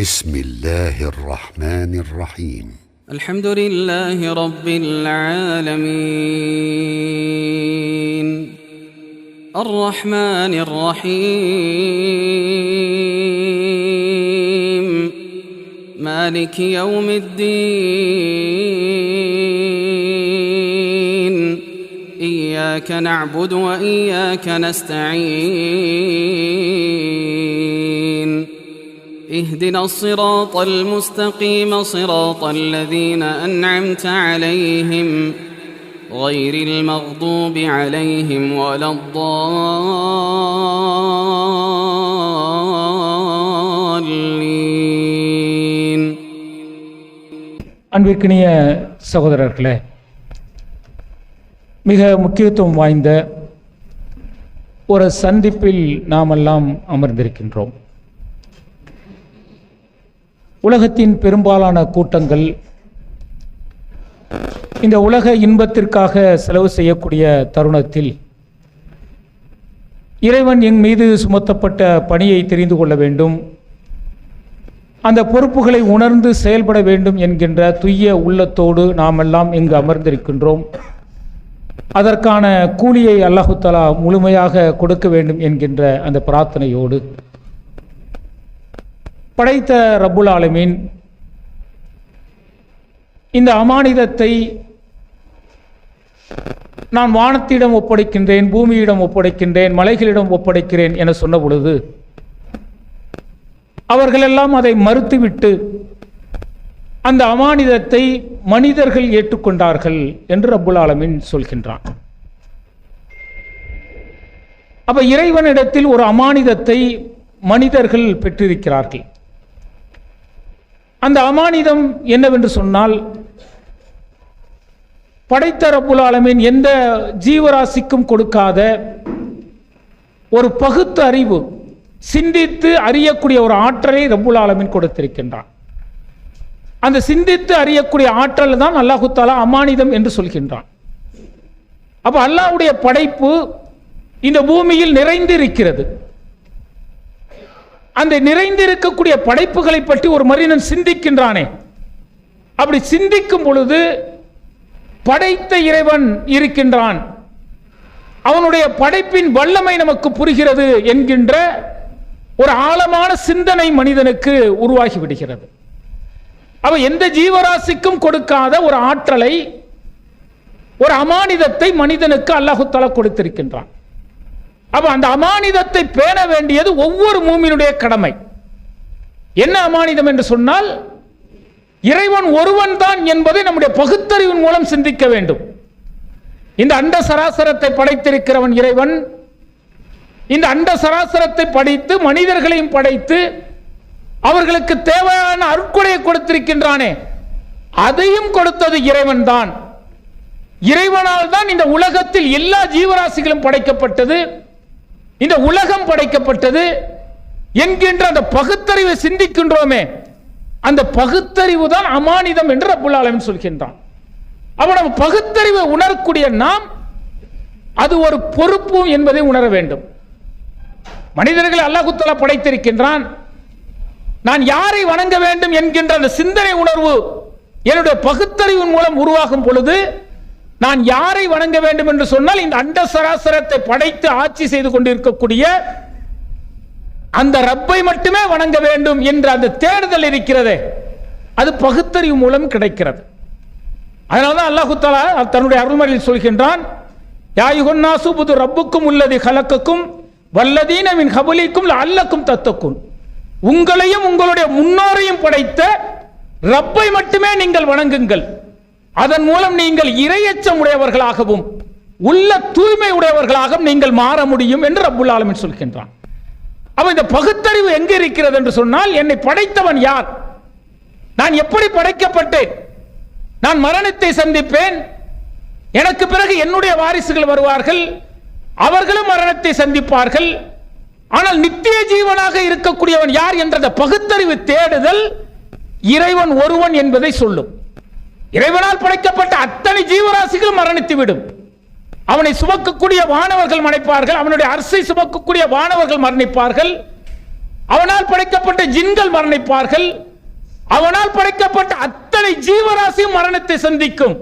بسم الله الرحمن الرحيم الحمد لله رب العالمين الرحمن الرحيم مالك يوم الدين إياك نعبد وإياك نستعين اهدنا الصراط المستقيم صراط الذين أنعمت عليهم غير المغضوب عليهم ولا الضالين. அன்பிற்கினிய சகோதரர்களே, மிக முக்கியத்துவம் வாய்ந்த ஒரு சந்திப்பில் நாமெல்லாம் அமர்ந்திருக்கின்றோம். உலகத்தின் பெரும்பாலான கூட்டங்கள் இந்த உலக இன்பத்திற்காக செலவு செய்யக்கூடிய தருணத்தில் இறைவன் என் மீது சுமத்தப்பட்ட பணியை தெரிந்து கொள்ள வேண்டும், அந்த பொறுப்புகளை உணர்ந்து செயல்பட வேண்டும் என்கின்ற துய்ய உள்ளத்தோடு நாமெல்லாம் இங்கு அமர்ந்திருக்கின்றோம். அதற்கான கூலியை அல்லாஹு தஆலா முழுமையாக கொடுக்க வேண்டும் என்கின்ற அந்த பிரார்த்தனையோடு படைத்த ரப்புல் ஆலமீன் இந்த அமானிதத்தை நான் வானத்திடம் ஒப்படைக்கின்றேன், பூமியிடம் ஒப்படைக்கின்றேன், மலைகளிடம் ஒப்படைக்கிறேன் என சொன்ன பொழுது அவர்களெல்லாம் அதை மறுத்துவிட்டு அந்த அமானிதத்தை மனிதர்கள் ஏற்றுக்கொண்டார்கள் என்று ரப்புல் ஆலமீன் சொல்கின்றான். அப்ப இறைவனிடத்தில் ஒரு அமானிதத்தை மனிதர்கள் பெற்றிருக்கிறார்கள். அந்த அமானிதம் என்னவென்று சொன்னால், படைத்த ரப்புல் ஆலமீன் எந்த ஜீவராசிக்கும் கொடுக்காத ஒரு பகுத்து அறிவு, சிந்தித்து அறியக்கூடிய ஒரு ஆற்றலை ரப்புல் ஆலமீன் கொடுத்திருக்கின்றான். அந்த சிந்தித்து அறியக்கூடிய ஆற்றல் தான் அல்லாஹு தஆலா அமானிதம் என்று சொல்கின்றான். அப்ப அல்லாஹ்வுடைய படைப்பு இந்த பூமியில் நிறைந்திருக்கிறது. அந்த நிறைந்திருக்கக்கூடிய படைப்புகளை பற்றி ஒரு மனிதன் சிந்திக்கின்றானே, அப்படி சிந்திக்கும் பொழுது படைத்த இறைவன் இருக்கின்றான், அவனுடைய படைப்பின் வல்லமை நமக்கு புரிகிறது என்கின்ற ஒரு ஆழமான சிந்தனை மனிதனுக்கு உருவாகி விடுகிறது. அவ எந்த ஜீவராசிக்கும் கொடுக்காத ஒரு ஆற்றலை, ஒரு அமானிதத்தை மனிதனுக்கு அல்லாஹு தஆலா கொடுத்திருக்கின்றான். அப்ப அந்த அமானிதத்தை பேண வேண்டியது ஒவ்வொரு மூமினுடைய கடமை. என்ன அமானிதம் என்று சொன்னால், இறைவன் ஒருவன் தான் என்பதை நம்முடைய பகுத்தறிவின் மூலம் சிந்திக்க வேண்டும். இந்த அண்ட சராசரத்தை படைத்திருக்கிறவன் இறைவன். இந்த அண்ட சராசரத்தை படைத்து மனிதர்களையும் படைத்து அவர்களுக்கு தேவையான அருட்கொடையை கொடுத்திருக்கின்றானே, அதையும் கொடுத்தது இறைவன் தான். இறைவனால் தான் இந்த உலகத்தில் எல்லா ஜீவராசிகளும் படைக்கப்பட்டது, இந்த உலகம் படைக்கப்பட்டது என்கின்ற அந்த பகுத்தறிவை சிந்திக்கின்றோமே, அந்த பகுத்தறிவு தான் அமானிதம் என்று ரப்புல் ஆலமீன் சொல்கின்றான். அப்ப நம்ம பகுத்தறிவை உணரக்கூடிய நாம் அது ஒரு பொறுப்பு என்பதை உணர வேண்டும். மனிதர்களை அல்லாஹ் தஆலா படைத்திருக்கின்றான். நான் யாரை வணங்க வேண்டும் என்கின்ற அந்த சிந்தனை உணர்வு என்னுடைய பகுத்தறிவின் மூலம் உருவாகும் பொழுது, நான் யாரை வணங்க வேண்டும் என்று சொன்னால், இந்த அண்ட சராசரத்தை படைத்து ஆட்சி செய்து கொண்டிருக்கக்கூடிய அந்த ரப்பை மட்டுமே வணங்க வேண்டும் என்ற அந்த தேடுதல் இருக்கிறதே, அது பகுத்தறிவு மூலம் கிடைக்கிறது. அதனால்தான் அல்லாஹ் தஆலா தன்னுடைய அருள்மறையில் சொல்கின்றான், யா அய்யுஹன்னாஸு உஅ்புது ரப்பக்கும் அல்லதி கலக்கக்கும் வல்லதீன மின் கபலிக்கும் லஅல்லக்கும் தத்தக்குன். உங்களையும் உங்களுடைய முன்னோரையும் படைத்த ரப்பை மட்டுமே நீங்கள் வணங்குங்கள், அதன் மூலம் நீங்கள் இறையச்சம் உடையவர்களாகவும் உள்ள தூய்மை உடையவர்களாகவும் நீங்கள் மாற முடியும் என்று ரப்புல் ஆலமீன் சொல்கின்றான். அப்ப இந்த பகுத்தறிவு எங்க இருக்கிறது என்று சொன்னால், என்னை படைத்தவன் யார், நான் எப்படி படைக்கப்பட்டேன், நான் மரணத்தை சந்திப்பேன், எனக்கு பிறகு என்னுடைய வாரிசுகள் வருவார்கள், அவர்களும் மரணத்தை சந்திப்பார்கள், ஆனால் நித்திய ஜீவனாக இருக்கக்கூடியவன் யார் என்ற பகுத்தறிவு தேடுதல் இறைவன் ஒருவன் என்பதை சொல்லும். இறைவனால் படைக்கப்பட்ட அத்தனை ஜீவராசிகள் மரணித்து விடும். அவனை சுமக்கக்கூடிய வானவர்கள் மறைப்பார்கள், அவனுடைய அரசை சுமக்கக்கூடிய வானவர்கள் மரணிப்பார்கள், அவனால் படைக்கப்பட்ட ஜின்கள் மரணிப்பார்கள், அவனால் படைக்கப்பட்ட அத்தனை ஜீவராசியும் மரணத்தை சந்திக்கும்.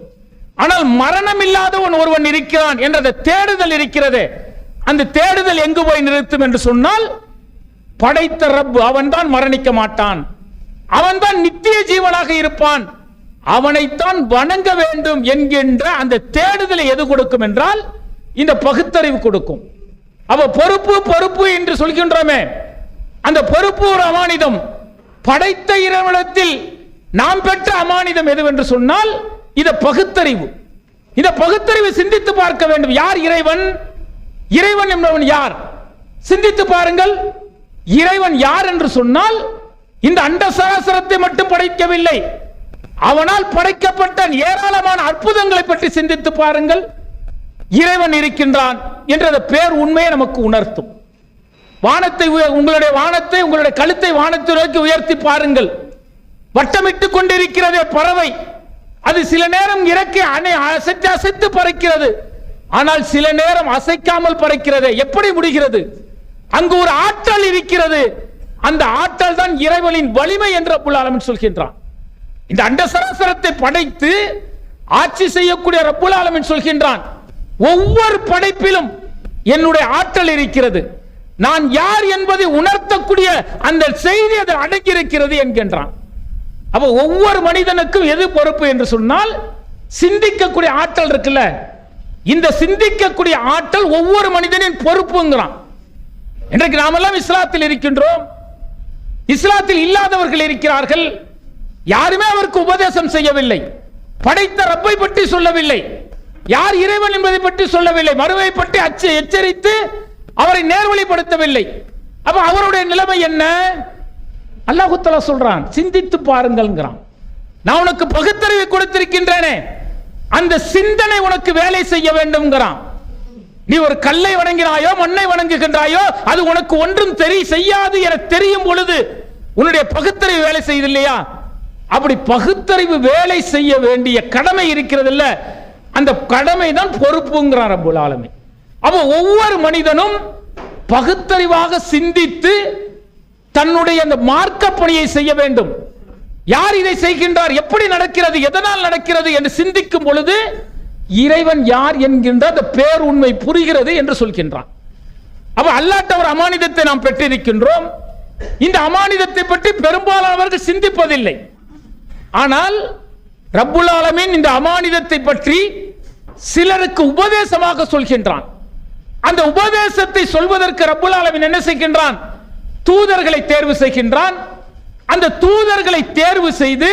ஆனால் மரணம் இல்லாதவன் ஒருவன் இருக்கிறான் என்ற தேடுதல் இருக்கிறது. அந்த தேடுதல் எங்கு போய் நிறுத்தும் என்று சொன்னால், படைத்த ரப் அவன்தான் மரணிக்க மாட்டான், அவன்தான் நித்திய ஜீவனாக இருப்பான், அவனைத்தான் வணங்க வேண்டும் என்கின்ற அந்த தேடுதலை எது கொடுக்கும் என்றால் இந்த பகுத்தறிவு கொடுக்கும். அவ பொறுப்பு பொறுப்பு என்று சொல்கின்றோமே, அந்த பொறுப்பு ஒரு அமானிதம். படைத்த இறைவனிடத்தில் நாம் பெற்ற அமானிதம் எதுவென்று சொன்னால் இந்த பகுத்தறிவு. இந்த பகுத்தறிவு சிந்தித்து பார்க்க வேண்டும். யார் இறைவன்? இறைவன் என்பவன் யார்? சிந்தித்து பாருங்கள். இறைவன் யார் என்று சொன்னால் இந்த அண்ட சராசரத்தை மட்டும் படைக்கவில்லை, அவனால் படைக்கப்பட்ட ஏராளமான அற்புதங்களை பற்றி சிந்தித்து பாருங்கள். இறைவன் இருக்கின்றான் என்ற பேர் உண்மையை நமக்கு உணர்த்தும். வானத்தை, உங்களுடைய வானத்தை, உங்களுடைய கழுத்தை வானத்தை நோக்கி உயர்த்தி பாருங்கள். வட்டமிட்டுக் கொண்டிருக்கிறதே பறவை, அது சில நேரம் இறக்கை அசைத்து அசைத்து பறக்கிறது, ஆனால் சில நேரம் அசைக்காமல் பறக்கிறது. எப்படி முடிகிறது? அங்கு ஒரு ஆற்றல் இருக்கிறது. அந்த ஆற்றல் தான் இறைவனின் வலிமை என்று ரப்புல் ஆலமீன் சொல்கின்றான். இந்த அண்ட சராசரத்தை படைத்து ஆட்சி செய்யக்கூடிய ரப்புல் ஆலமீன் சொல்கின்றான், ஒவ்வொரு படைப்பிலும் என்னுடைய ஆற்றல் இருக்கிறது, நான் யார் என்பதை உணர்த்தக்கூடிய அந்த செய்தி அதில் அடங்கி இருக்கிறது என்கின்றான். அப்ப ஒவ்வொரு மனிதனுக்கும் எது பொறுப்பு என்று சொன்னால் சிந்திக்கக்கூடிய ஆற்றல் இருக்குல்ல, இந்த சிந்திக்கக்கூடிய ஆற்றல் ஒவ்வொரு மனிதனின் பொறுப்புங்கிறான். இன்றைக்கு நாமெல்லாம் இஸ்லாத்தில் இருக்கின்றோம், இஸ்லாத்தில் இல்லாதவர்கள் இருக்கிறார்கள். யாருமே அவருக்கு உபதேசம் செய்யவில்லை, படைத்த ரப்பை பற்றி சொல்லவில்லை, யார் இறைவன் என்பதை பற்றி சொல்லவில்லை, மறுவை பற்றி எச்சரித்து அவரை நேர்வழிப்படுத்தவில்லை. அப்ப அவருடைய நிலைமை என்ன? அல்லாஹ் தஆலா சொல்றான், சிந்தித்து பாருங்கள்ங்கிறான். நான் உனக்கு பகுத்தறிவை கொடுத்திருக்கின்றேனே, அந்த சிந்தனை உனக்கு வேலை செய்ய வேண்டும்ங்கிறான். நீ ஒரு கல்லை வணங்கினாயோ மண்ணை வணங்குகின்றாயோ அது உனக்கு ஒன்றும் செய்யாது என தெரியும் பொழுது உன்னுடைய பகுத்தறிவு வேலை செய்யுது இல்லையா? அப்படி பகுத்தறிவு வேலை செய்ய வேண்டிய கடமை இருக்கிறது இல்ல, அந்த கடமை தான் பொறுப்புங்கிறார் ரப்புல் ஆலமீன். அப்ப ஒவ்வொரு மனிதனும் பகுத்தறிவாக சிந்தித்து தன்னுடைய அந்த மார்க்க பணியை செய்ய வேண்டும். யார் இதை செய்கின்றார், எப்படி நடக்கிறது, எதனால் நடக்கிறது என்று சிந்திக்கும் பொழுது இறைவன் யார் என்கின்ற அந்த பேர் உண்மை புரிகிறது என்று சொல்கின்றான். அப்ப அல்லாஹ்ட்ட ஒரு அமானிதத்தை நாம் பெற்றிருக்கின்றோம். இந்த அமானிதத்தை பற்றி பெரும்பாலானவர்கள் சிந்திப்பதில்லை. ஆனால் ரப்புல் ஆலமீன் இந்த அமானிதத்தை பற்றி சிலருக்கு உபதேசமாக சொல்கின்றான். அந்த உபதேசத்தை சொல்வதற்கு ரப்புல் ஆலமீன் என்ன செய்கின்றான்? தூதர்களை தேர்வு செய்கின்றான். அந்த தூதர்களை தேர்வு செய்து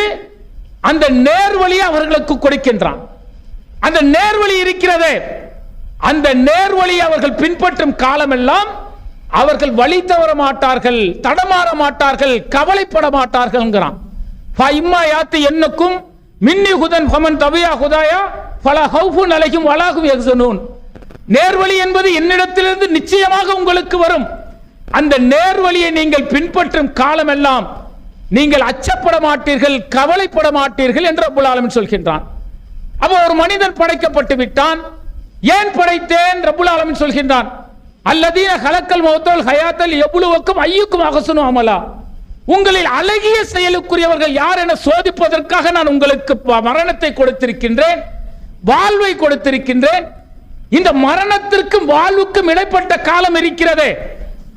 அந்த நேர்வழியை அவர்களுக்கு கொடுக்கின்றான். அந்த நேர்வழி இருக்கிறதே, அந்த நேர்வழியை அவர்கள் பின்பற்றும் காலமெல்லாம் அவர்கள் வழி தவற மாட்டார்கள், தடமாற மாட்டார்கள், கவலைப்பட மாட்டார்கள். ஃபைம்மா யாத்தி என்னக்கும் மின்னி ஹுதன் ஃபமன் தபியா ஹுதாயா ஃபலா ஹௌஃபுன் அலைஹிம் வலா ஹும் யஹ்ஸனூன். நேர்வழி என்பது என்னிடத்திலிருந்து நிச்சயமாக உங்களுக்கு வரும். அந்த நேர்வழியை நீங்கள் பின்பற்றும் காலமெல்லாம் நீங்கள் அச்சப்பட மாட்டீர்கள், கவலைப்பட மாட்டீர்கள் என்று ரப்புல் ஆலமீன் சொல்கின்றான். அப்ப ஒரு மனிதன் படைக்கப்பட்டு விட்டான். ஏன் படைத்தேன்? ரப்புல் ஆலமீன் சொல்கின்றான், அல்லதீன ஹலக்கல் மௌத்தல் ஹயாத்தல் யப்லுவக்கும் அய்யுக்கும் அஹ்ஸனு அமலா. உங்களில் அழகிய செயலுக்குரியவர்கள் யார் என சோதிப்பதற்காக நான் உங்களுக்கு மரணத்தை கொடுத்திருக்கின்றேன், வாழ்வை கொடுத்திருக்கின்றேன். இந்த மரணத்திற்கும் வாழ்வுக்கும் இடைப்பட்ட காலம் இருக்கிறதே,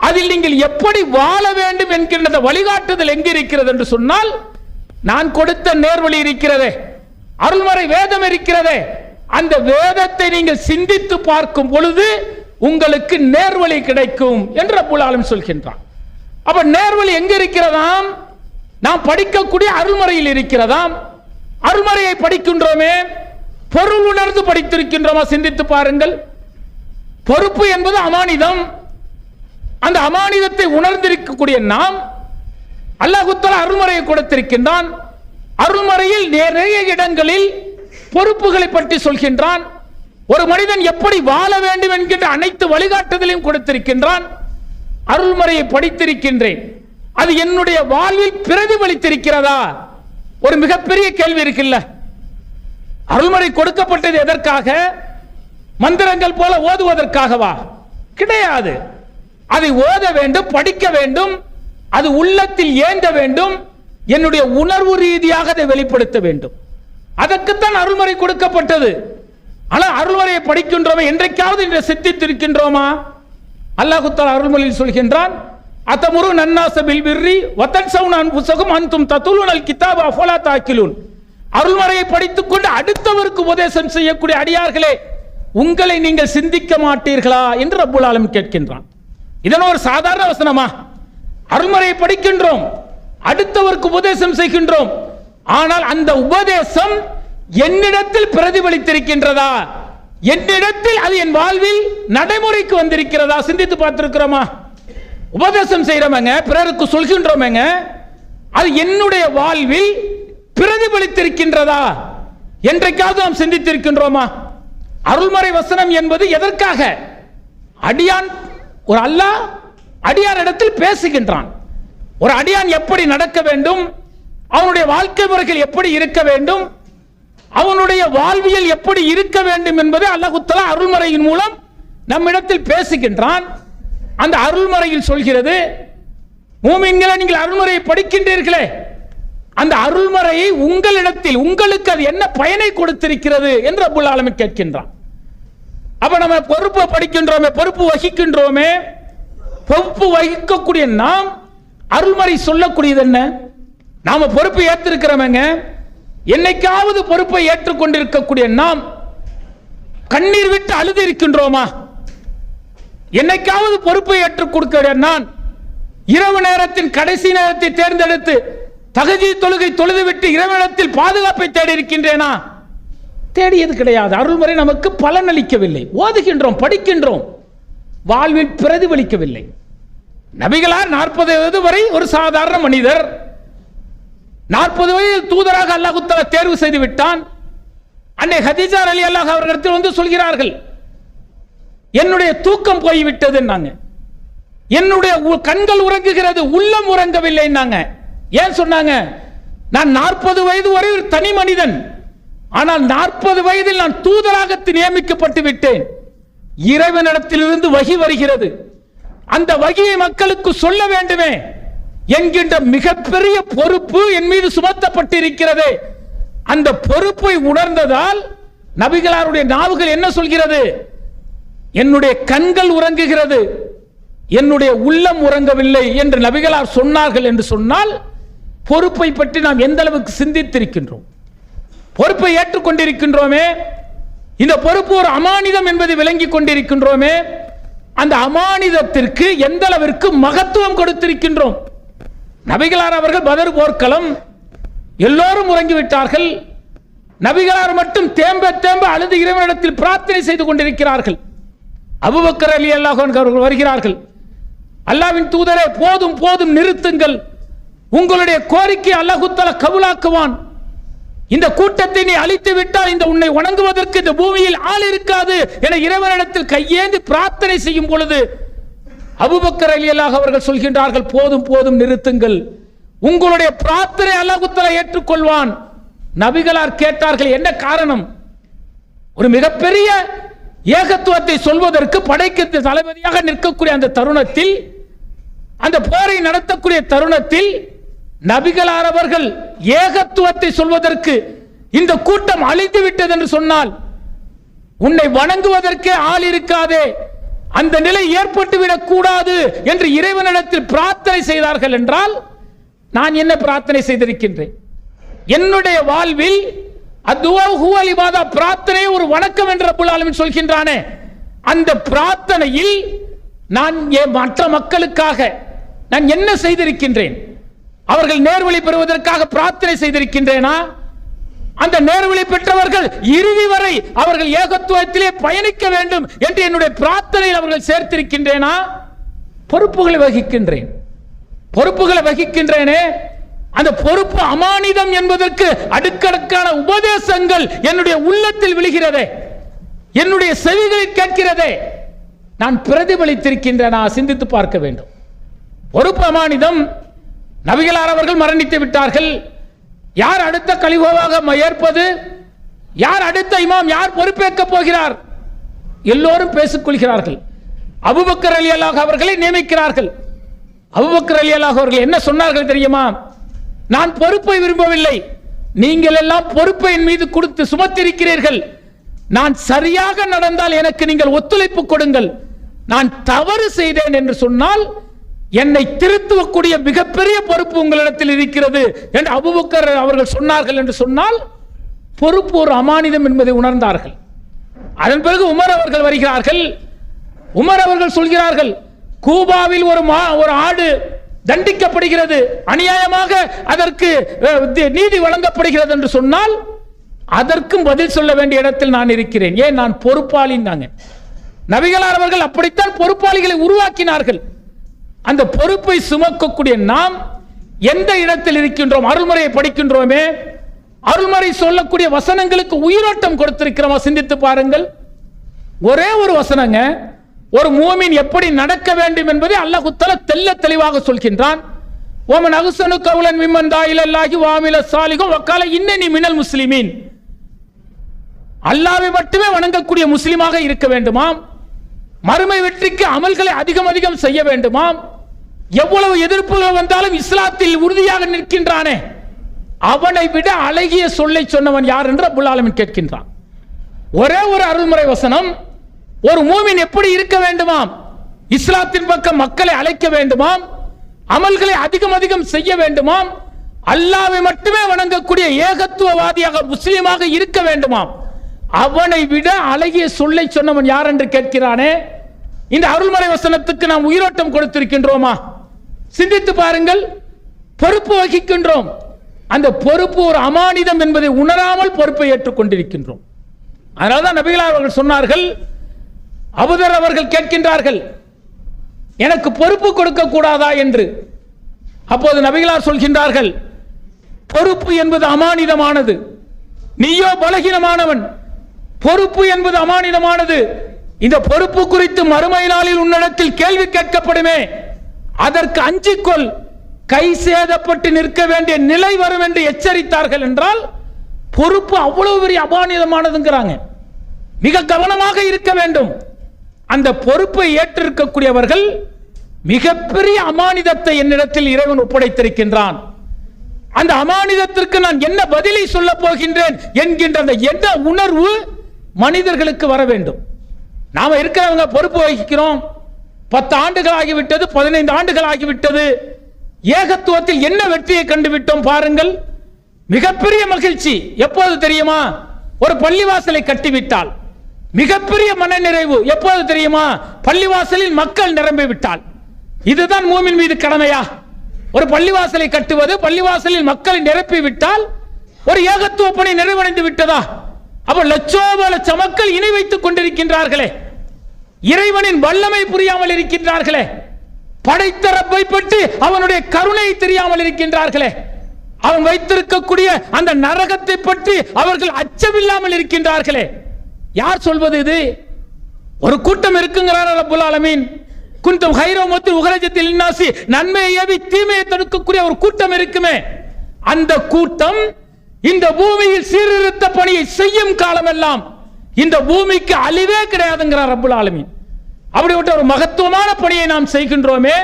அதில் நீங்கள் எப்படி வாழ வேண்டும் என்கின்ற வழிகாட்டுதல் எங்கு இருக்கிறது என்று சொன்னால் நான் கொடுத்த நேர்வழி இருக்கிறதே, அருள்மறை வேதம் இருக்கிறதே, அந்த வேதத்தை நீங்கள் சிந்தித்து பார்க்கும் பொழுது உங்களுக்கு நேர்வழி கிடைக்கும் என்று ரப்புல் ஆலமீன் சொல்கின்றான். அப்ப நேர்வழி எங்க இருக்கிறதாம்? நாம் படிக்கக்கூடிய அருள்மறையில் இருக்கிறதாம். அருள்மறையை படிக்கின்றோமே, பொருள் உணர்ந்து படித்திருக்கின்றோமா? சிந்தித்து பாருங்கள். பொறுப்பு என்பது அமானிதம். அந்த அமானிதத்தை உணர்ந்திருக்கக்கூடிய நாம் அல்லாஹ் தஆலா அருள்மறையை கொடுத்திருக்கின்றான். அருள்மறையில் நிறைய இடங்களில் பொறுப்புகளை பற்றி சொல்கின்றான். ஒரு மனிதன் எப்படி வாழ வேண்டும் என்கின்ற அனைத்து வழிகாட்டுதலையும் கொடுத்திருக்கின்றான். அருள்மறையை படித்திருக்கின்றேன், அது என்னுடைய வாழ்வில் பிரதிபலித்திருக்கிறதா? ஒரு மிகப்பெரிய கேள்வி இருக்குல்ல. அருள்மறை கொடுக்கப்பட்டது எதற்காக? மந்திரங்கள் போல ஓதுவதற்காகவா? கிடையாது. அதை ஓத வேண்டும், படிக்க வேண்டும், அது உள்ளத்தில் ஏந்த வேண்டும், என்னுடைய உணர்வு ரீதியாக அதை வெளிப்படுத்த வேண்டும். அதற்குத்தான் அருள்மறை கொடுக்கப்பட்டது. ஆனால் அருள்மறையை படிக்கின்றோமே, என்றைக்காவது இன்று சித்தித்திருக்கின்றோமா? அல்லாஹ் தஆலா அருள்மறையில் சொல்கின்றான், அத்தமுரு நன்னாஸ பில் பிர்ரி வதன்ஸவுன அன்ஃபுஸகும் அன்தும் தத்லுனல் கிதாப அஃபலா தஅகிலூன். அருள்மறையை படித்துக் கொண்டு அடுத்தவருக்கு உபதேசம் செய்யக்கூடிய அடியார்களே, உங்களை நீங்கள் சிந்திக்க மாட்டீர்களா என்று ரப்புல் ஆலமீன் கேட்கின்றான். இதன் ஒரு சாதாரண வசனமா? அருள்மறையை படிக்கின்றோம், அடுத்தவருக்கு உபதேசம் செய்கின்றோம், ஆனால் அந்த உபதேசம் என்னிடத்தில் பிரதிபலித்திருக்கின்றதா, என்னிடத்தில் அது என் வாழ்வில் நடைமுறைக்கு வந்திருக்கிறதா? சிந்தித்து பார்த்திருக்கிறோமா? உபதேசம் செய்யறவங்க, பிறருக்கு சொல்கின்றோமேங்க, அது என்னுடைய வாழ்வில் பிரதிபலித்திருக்கின்றதா என்றைக்காவது நாம் சிந்தித்திருக்கின்றோமா? அருள்மறை வசனம் என்பது எதற்காக? அடியான், ஒரு அல்லாஹ் அடியான் இடத்தில் பேசுகின்றான். ஒரு அடியான் எப்படி நடக்க வேண்டும், அவனுடைய வாழ்க்கை முறைகள் எப்படி இருக்க வேண்டும், அவனுடைய வாழ்வியல் எப்படி இருக்க வேண்டும் என்பதை அல்லாஹ் தஆலா அருள்மறையின் மூலம் நம்மிடத்தில் பேசுகின்றான். அந்த அருள்மறையில் சொல்கிறது, மூமின்களே நீங்கள் அருள்மறையை படிக்கின்றீர்களே, அந்த அருள்மறையை உங்களிடத்தில் உங்களுக்கு அது என்ன பயனை கொடுத்திருக்கிறது என்று ரப்புல் ஆலமீன் கேட்கின்றான். அப்ப நம்ம பொறுப்பை படிக்கின்றோமே, பொறுப்பு வகிக்கின்றோமே, பொறுப்பு வகிக்கக்கூடிய நாம் அருள்மறை சொல்லக்கூடியது என்ன? நாம பொறுப்பு ஏற்றிருக்கிறவங்க, என்னைக்காவது பொறுப்பை ஏற்றுக்கொண்டிருக்கக்கூடிய நாம் கண்ணீர் விட்டு அழுது இருக்கின்றோமா? என்னைக்காவது பொறுப்பை ஏற்றுக் கொடுக்க நான் இரவு நேரத்தின் கடைசி நேரத்தை தேர்ந்தெடுத்து தஹஜ்ஜுத் தொழுகை தொழுதுவிட்டு இரவு நேரத்தில் பாதுகாப்பை தேடி இருக்கின்றேனா? தேடியது கிடையாது. அருள்மறை நமக்கு பலனளிக்கவில்லை. ஓதுகின்றோம், படிக்கின்றோம், வாழ்வில் பிரதிபலிக்கவில்லை. நபிகளார் 40 வயது வரை ஒரு சாதாரண மனிதர், 40 வயதில் தூதராக அல்லாஹ் தஆலா தேர்வு செய்து விட்டான். அன்னை ஹதீஜா ரலியல்லாஹு அன்ஹா அவர்களிடத்தில் வந்து சொல்கிறார்கள், என்னுடைய தூக்கம் போய்விட்டது, என்னுடைய கண்கள் உறங்குகிறது, உள்ளம் உறங்கவில்லை. ஏன் சொன்னாங்க? நான் 40 வயது வரை ஒரு தனி மனிதன், ஆனால் 40 வயதில் நான் தூதராக நியமிக்கப்பட்டு விட்டேன். இறைவனிடத்திலிருந்து வகி வருகிறது, அந்த வகியை மக்களுக்கு சொல்ல வேண்டுமே என்கின்ற மிகப்பெரிய பொறுப்பு என் மீது சுமத்தப்பட்டிருக்கிறது. அந்த பொறுப்பை உணர்ந்ததால் நபிகளாருடைய நாவுகள் என்ன சொல்கிறது? என்னுடைய கண்கள் உறங்குகிறது, என்னுடைய உள்ளம் உறங்கவில்லை என்று நபிகளார் சொன்னார்கள் என்று சொன்னால், பொறுப்பை பற்றி நாம் எந்த அளவுக்கு சிந்தித்திருக்கின்றோம்? பொறுப்பை ஏற்றுக்கொண்டிருக்கின்றோமே, இந்த பொறுப்பு ஒரு அமானிதம் என்பதை விளங்கி கொண்டிருக்கின்றோமே, அந்த அமானிதத்திற்கு எந்த அளவிற்கு மகத்துவம் கொடுத்திருக்கின்றோம்? நபிகளார் அவர்கள் பதர் போர்க்களம், எல்லோரும் உறங்கிவிட்டார்கள், நபிகளார் மட்டும் தேம்ப தேம்ப அழுது இறைவனிடத்தில் பிரார்த்தனை செய்து கொண்டிருக்கிறார்கள். அபூபக்கர் ரலியல்லாஹு அன்ஹு அவர்கள் வருகிறார்கள், அல்லாஹ்வின் தூதரே, போதும் போதும் நிறுத்துங்கள், உங்களுடைய கோரிக்கை அல்லாஹ் தஆலா கபூலாக்குவான். இந்த கூட்டத்தை நீ அழித்து விட்டால் இந்த உன்னை வணங்குவதற்கு இந்த பூமியில் ஆள் இருக்காது என இறைவனிடத்தில் கையேந்தி பிரார்த்தனை செய்யும் பொழுது அபூபக்கர் ரலியல்லாஹு அவர்கள் சொல்கின்றார்கள், போதும் போதும் நிறுத்துங்கள், உங்களுடைய பிரார்த்தனை அல்லாஹ் தஆலா ஏற்றுக்கொள்வான். நபிகளார் கேட்டார்கள், என்ன காரணம்? ஒரு மிகப்பெரிய ஏகத்துவத்தை சொல்வதற்கு படைக்கு தளபதியாக நிற்கக்கூடிய அந்த தருணத்தில், அந்த போரை நடத்தக்கூடிய தருணத்தில் நபிகளார் அவர்கள் ஏகத்துவத்தை சொல்வதற்கு இந்த கூட்டம் அழிந்து விட்டது என்று சொன்னால், உன்னை வணங்குவதற்கே ஆள் இருக்காதே, அந்த நிலை ஏற்பட்டு விடக் கூடாது என்று இறைவனிடத்தில் பிரார்த்தனை செய்தார்கள் என்றால், நான் என்ன பிரார்த்தனை செய்திருக்கின்றேன்? என்னுடைய வாழ்வில் அத்துவா ஹுவல் இபாதா, பிரார்த்தனை ஒரு வணக்கம் என்று ரப்புல் ஆலமீன் சொல்கின்றானே, அந்த பிரார்த்தனையில் நான் மற்ற மக்களுக்காக நான் என்ன செய்திருக்கின்றேன்? அவர்கள் நேர்வழி பெறுவதற்காக பிரார்த்தனை செய்திருக்கின்றேனா? அந்த நேர்வழி பெற்றவர்கள் இறுதி வரை அவர்கள் ஏகத்துவத்திலே பயணிக்க வேண்டும் என்று என்னுடைய பிரார்த்தனையில் அவர்கள் சேர்த்திருக்கின்றேனா? பொறுப்புகளை வகிக்கின்றேன், பொறுப்புகளை வகிக்கின்றேனே, அந்த பொறுப்பு அமானிதம் என்பதற்கு அடுக்கடுக்கான உபதேசங்கள் என்னுடைய உள்ளத்தில் விழுகிறதே, என்னுடைய செவிகளில் கேட்கிறதே, நான் பிரதிபலித்திருக்கின்றேனா? சிந்தித்து பார்க்க வேண்டும். பொறுப்பு அமானிதம். நபிகளார் அவர்கள் மரணித்து விட்டார்கள், யார் அடுத்த கலிஃபாவாக ஏற்பது? யார் அடுத்த இமாம்? யார் பொறுப்பேற்க போகிறார்? எல்லோரும் பேசிக் கொள்கிறார்கள். அபூபக்கர் ரலியல்லாஹு அவர்களை நியமிக்கிறார்கள். அபூபக்கர் ரலியல்லாஹு அவர்கள் என்ன சொன்னார்கள் தெரியுமா? நான் பொறுப்பை விரும்பவில்லை, நீங்கள் எல்லாம் பொறுப்பை என் மீது கொடுத்து சுமத்திருக்கிறீர்கள். நான் சரியாக நடந்தால் எனக்கு நீங்கள் ஒத்துழைப்பு கொடுங்கள். நான் தவறு செய்தேன் என்று சொன்னால் என்னை திருத்துவக்கூடிய மிகப்பெரிய பொறுப்பு உங்களிடத்தில் இருக்கிறது என்று அபூபக்கர் அவர்கள் சொன்னார்கள் என்று சொன்னால் பொறுப்பு ஒரு அமானிதம் என்பதை உணர்ந்தார்கள். அதன் பிறகு உமர் அவர்கள் வருகிறார்கள். உமர் அவர்கள் சொல்கிறார்கள், கூபாவில் ஒரு ஆடு தண்டிக்கப்படுகிறது, அநியாயமாக அதற்கு நீதி வழங்கப்படுகிறது என்று சொன்னால் அதற்கும் பதில் சொல்ல வேண்டிய இடத்தில் நான் இருக்கிறேன். ஏன்? நான் பொறுப்பாளின்னாங்க. நபிகளார் அவர்கள் அப்படித்தான் பொறுப்பாளிகளை உருவாக்கினார்கள். அந்த பொறுப்பை சுமக்கக்கூடிய நாம் எந்த இடத்தில் இருக்கின்றோம்? அருள்முறையை படிக்கின்றோமே, அருள்முறை சொல்லக்கூடிய வசனங்களுக்கு உயிரோட்டம் கொடுத்திருக்கிறோமா? சிந்தித்து பாருங்கள். ஒரே ஒரு வசனங்க, ஒரு மூமின் எப்படி நடக்க வேண்டும் என்பதை அல்லாஹ் தஆலா தெள்ள தெளிவாக சொல்கின்றான். ஓமன் அஹ்ஸனு கௌலன் மிம்மன் தா இலல்லாஹி வ அமில ஸாலிஹன் வ கால இன்னனி மினல் முஸ்லிமீன். அல்லாஹ்வை மட்டுமே வணங்கக்கூடிய முஸ்லிமாக இருக்க வேண்டுமாம். மறுமை வெற்றிக்கு அமல்களை அதிகம் செய்ய வேண்டுமாம். எவ்வளவு எதிர்ப்புகள் வந்தாலும் இஸ்லாத்தில் உறுதியாக நிற்கின்றானே, அவனை விட அழகிய சொல்லை சொன்னவன் யார் என்று ரப்புல் ஆலமீன் கேட்கின்றான். ஒரே ஒரு அருள்முறை வசனம், ஒரு மூமின் எப்படி இருக்க வேண்டுமாம்? இஸ்லாத்தின் பக்கம் மக்களை அழைக்க வேண்டுமாம், அமல்களை அதிகம் செய்ய வேண்டுமாம், அல்லாஹ்வை மட்டுமே வணங்கக்கூடிய ஏகத்துவவாதியாக முஸ்லிமாக இருக்க வேண்டுமாம். அவனை விட அழகிய சொல்லை சொன்னவன் யார் என்று கேட்கிறானே. இந்த அருள்மறை வசனத்துக்கு நாம் உயிரோட்டம் கொடுத்திருக்கின்றோமா? சிந்தித்து பாருங்கள். பொறுப்பு வகிக்கின்றோம், அந்த பொறுப்பு ஒரு அமானிதம் என்பதை உணராமல் பொறுப்பை ஏற்றுக்கொண்டிருக்கின்றோம். அதனால்தான் நபிகளார் அவர்கள் சொன்னார்கள், அபூதர் அவர்கள் கேட்கின்றார்கள், எனக்கு பொறுப்பு கொடுக்க கூடாதா என்று. அப்போது நபிகளார் சொல்கின்றார்கள், பொறுப்பு என்பது அமானிதமானது, நீயோ பலகீனமானவன். பொறுப்பு என்பது அமானிதமானது. இந்த பொறுப்பு குறித்து மறுமை நாளில் உன்னிடத்தில் கேள்வி கேட்கப்படுமே, அதற்கு அஞ்சிக்கொள், கை சேதப்பட்டு நிற்க வேண்டிய நிலை வரும் என்று எச்சரித்தார்கள். என்றால் பொறுப்பு அவ்வளவு பெரிய அமானிதமானதுங்கிறாங்க. மிக கவனமாக இருக்க வேண்டும். அந்த பொறுப்பை ஏற்றிருக்கக்கூடியவர்கள் மிகப்பெரிய அமானிதத்தை என்னிடத்தில் இறைவன் ஒப்படைத்திருக்கின்றான், அந்த அமானிதத்திற்கு நான் என்ன பதிலை சொல்ல போகின்றேன் என்கின்ற அந்த எண்ண உணர்வு மனிதர்களுக்கு வர வேண்டும். நாம இருக்கிறவங்க பொறுப்பு வகிக்கிறோம், 10 ஆண்டுகள் ஆகிவிட்டது, 15 ஆண்டுகள் ஆகிவிட்டது, ஏகத்துவத்தில் என்ன வெற்றியை கண்டுவிட்டோம் பாருங்கள். மிகப்பெரிய மகிழ்ச்சி எப்போது தெரியுமா? ஒரு பள்ளிவாசலை கட்டிவிட்டால். மிகப்பெரிய மனநிறைவு எப்போது தெரியுமா? பள்ளிவாசலில் மக்கள் நிரம்பிவிட்டால். இதுதான் மூமின் மீது கடமையா? ஒரு பள்ளிவாசலை கட்டுவது, பள்ளிவாசலில் மக்களை நிரப்பி விட்டால் ஒரு ஏகத்துவ பணி நிறைவடைந்து விட்டதா? அப்ப லட்சோப லட்ச மக்கள் இணை வைத்துக் கொண்டிருக்கின்றார்களே, இறைவனின் வல்லமை புரியாமல் இருக்கின்றார்களே, படைத்த ரப்பை பற்றி அவனுடைய கருணை தெரியாமல் இருக்கின்றார்களே, அவன் வைத்திருக்கக்கூடிய அந்த நரகத்தை பற்றி அவர்கள் அச்சமில்லாமல் இருக்கின்றார்களே. யார் சொல்வது இது? ஒரு கூட்டம் இருக்குங்கிறார் ரப்புல் ஆலமீன். குன்தும் ஹைர உம்மத்தின் உக்ரஜத்தில் லின்னாசி, நன்மையை ஏவி தீமையை தடுக்கக்கூடிய ஒரு கூட்டம் இருக்குமே, அந்த கூட்டம் இந்த பூமியில் சீர்திருத்த பணியை செய்யும் காலமெல்லாம் இந்த பூமிக்கு அழிவே கிடையாதுங்கிறார் ரப்புல் ஆலமீன். அப்படிப்பட்ட ஒரு மகத்துவமான பணியை நாம் செய்கின்றோமே,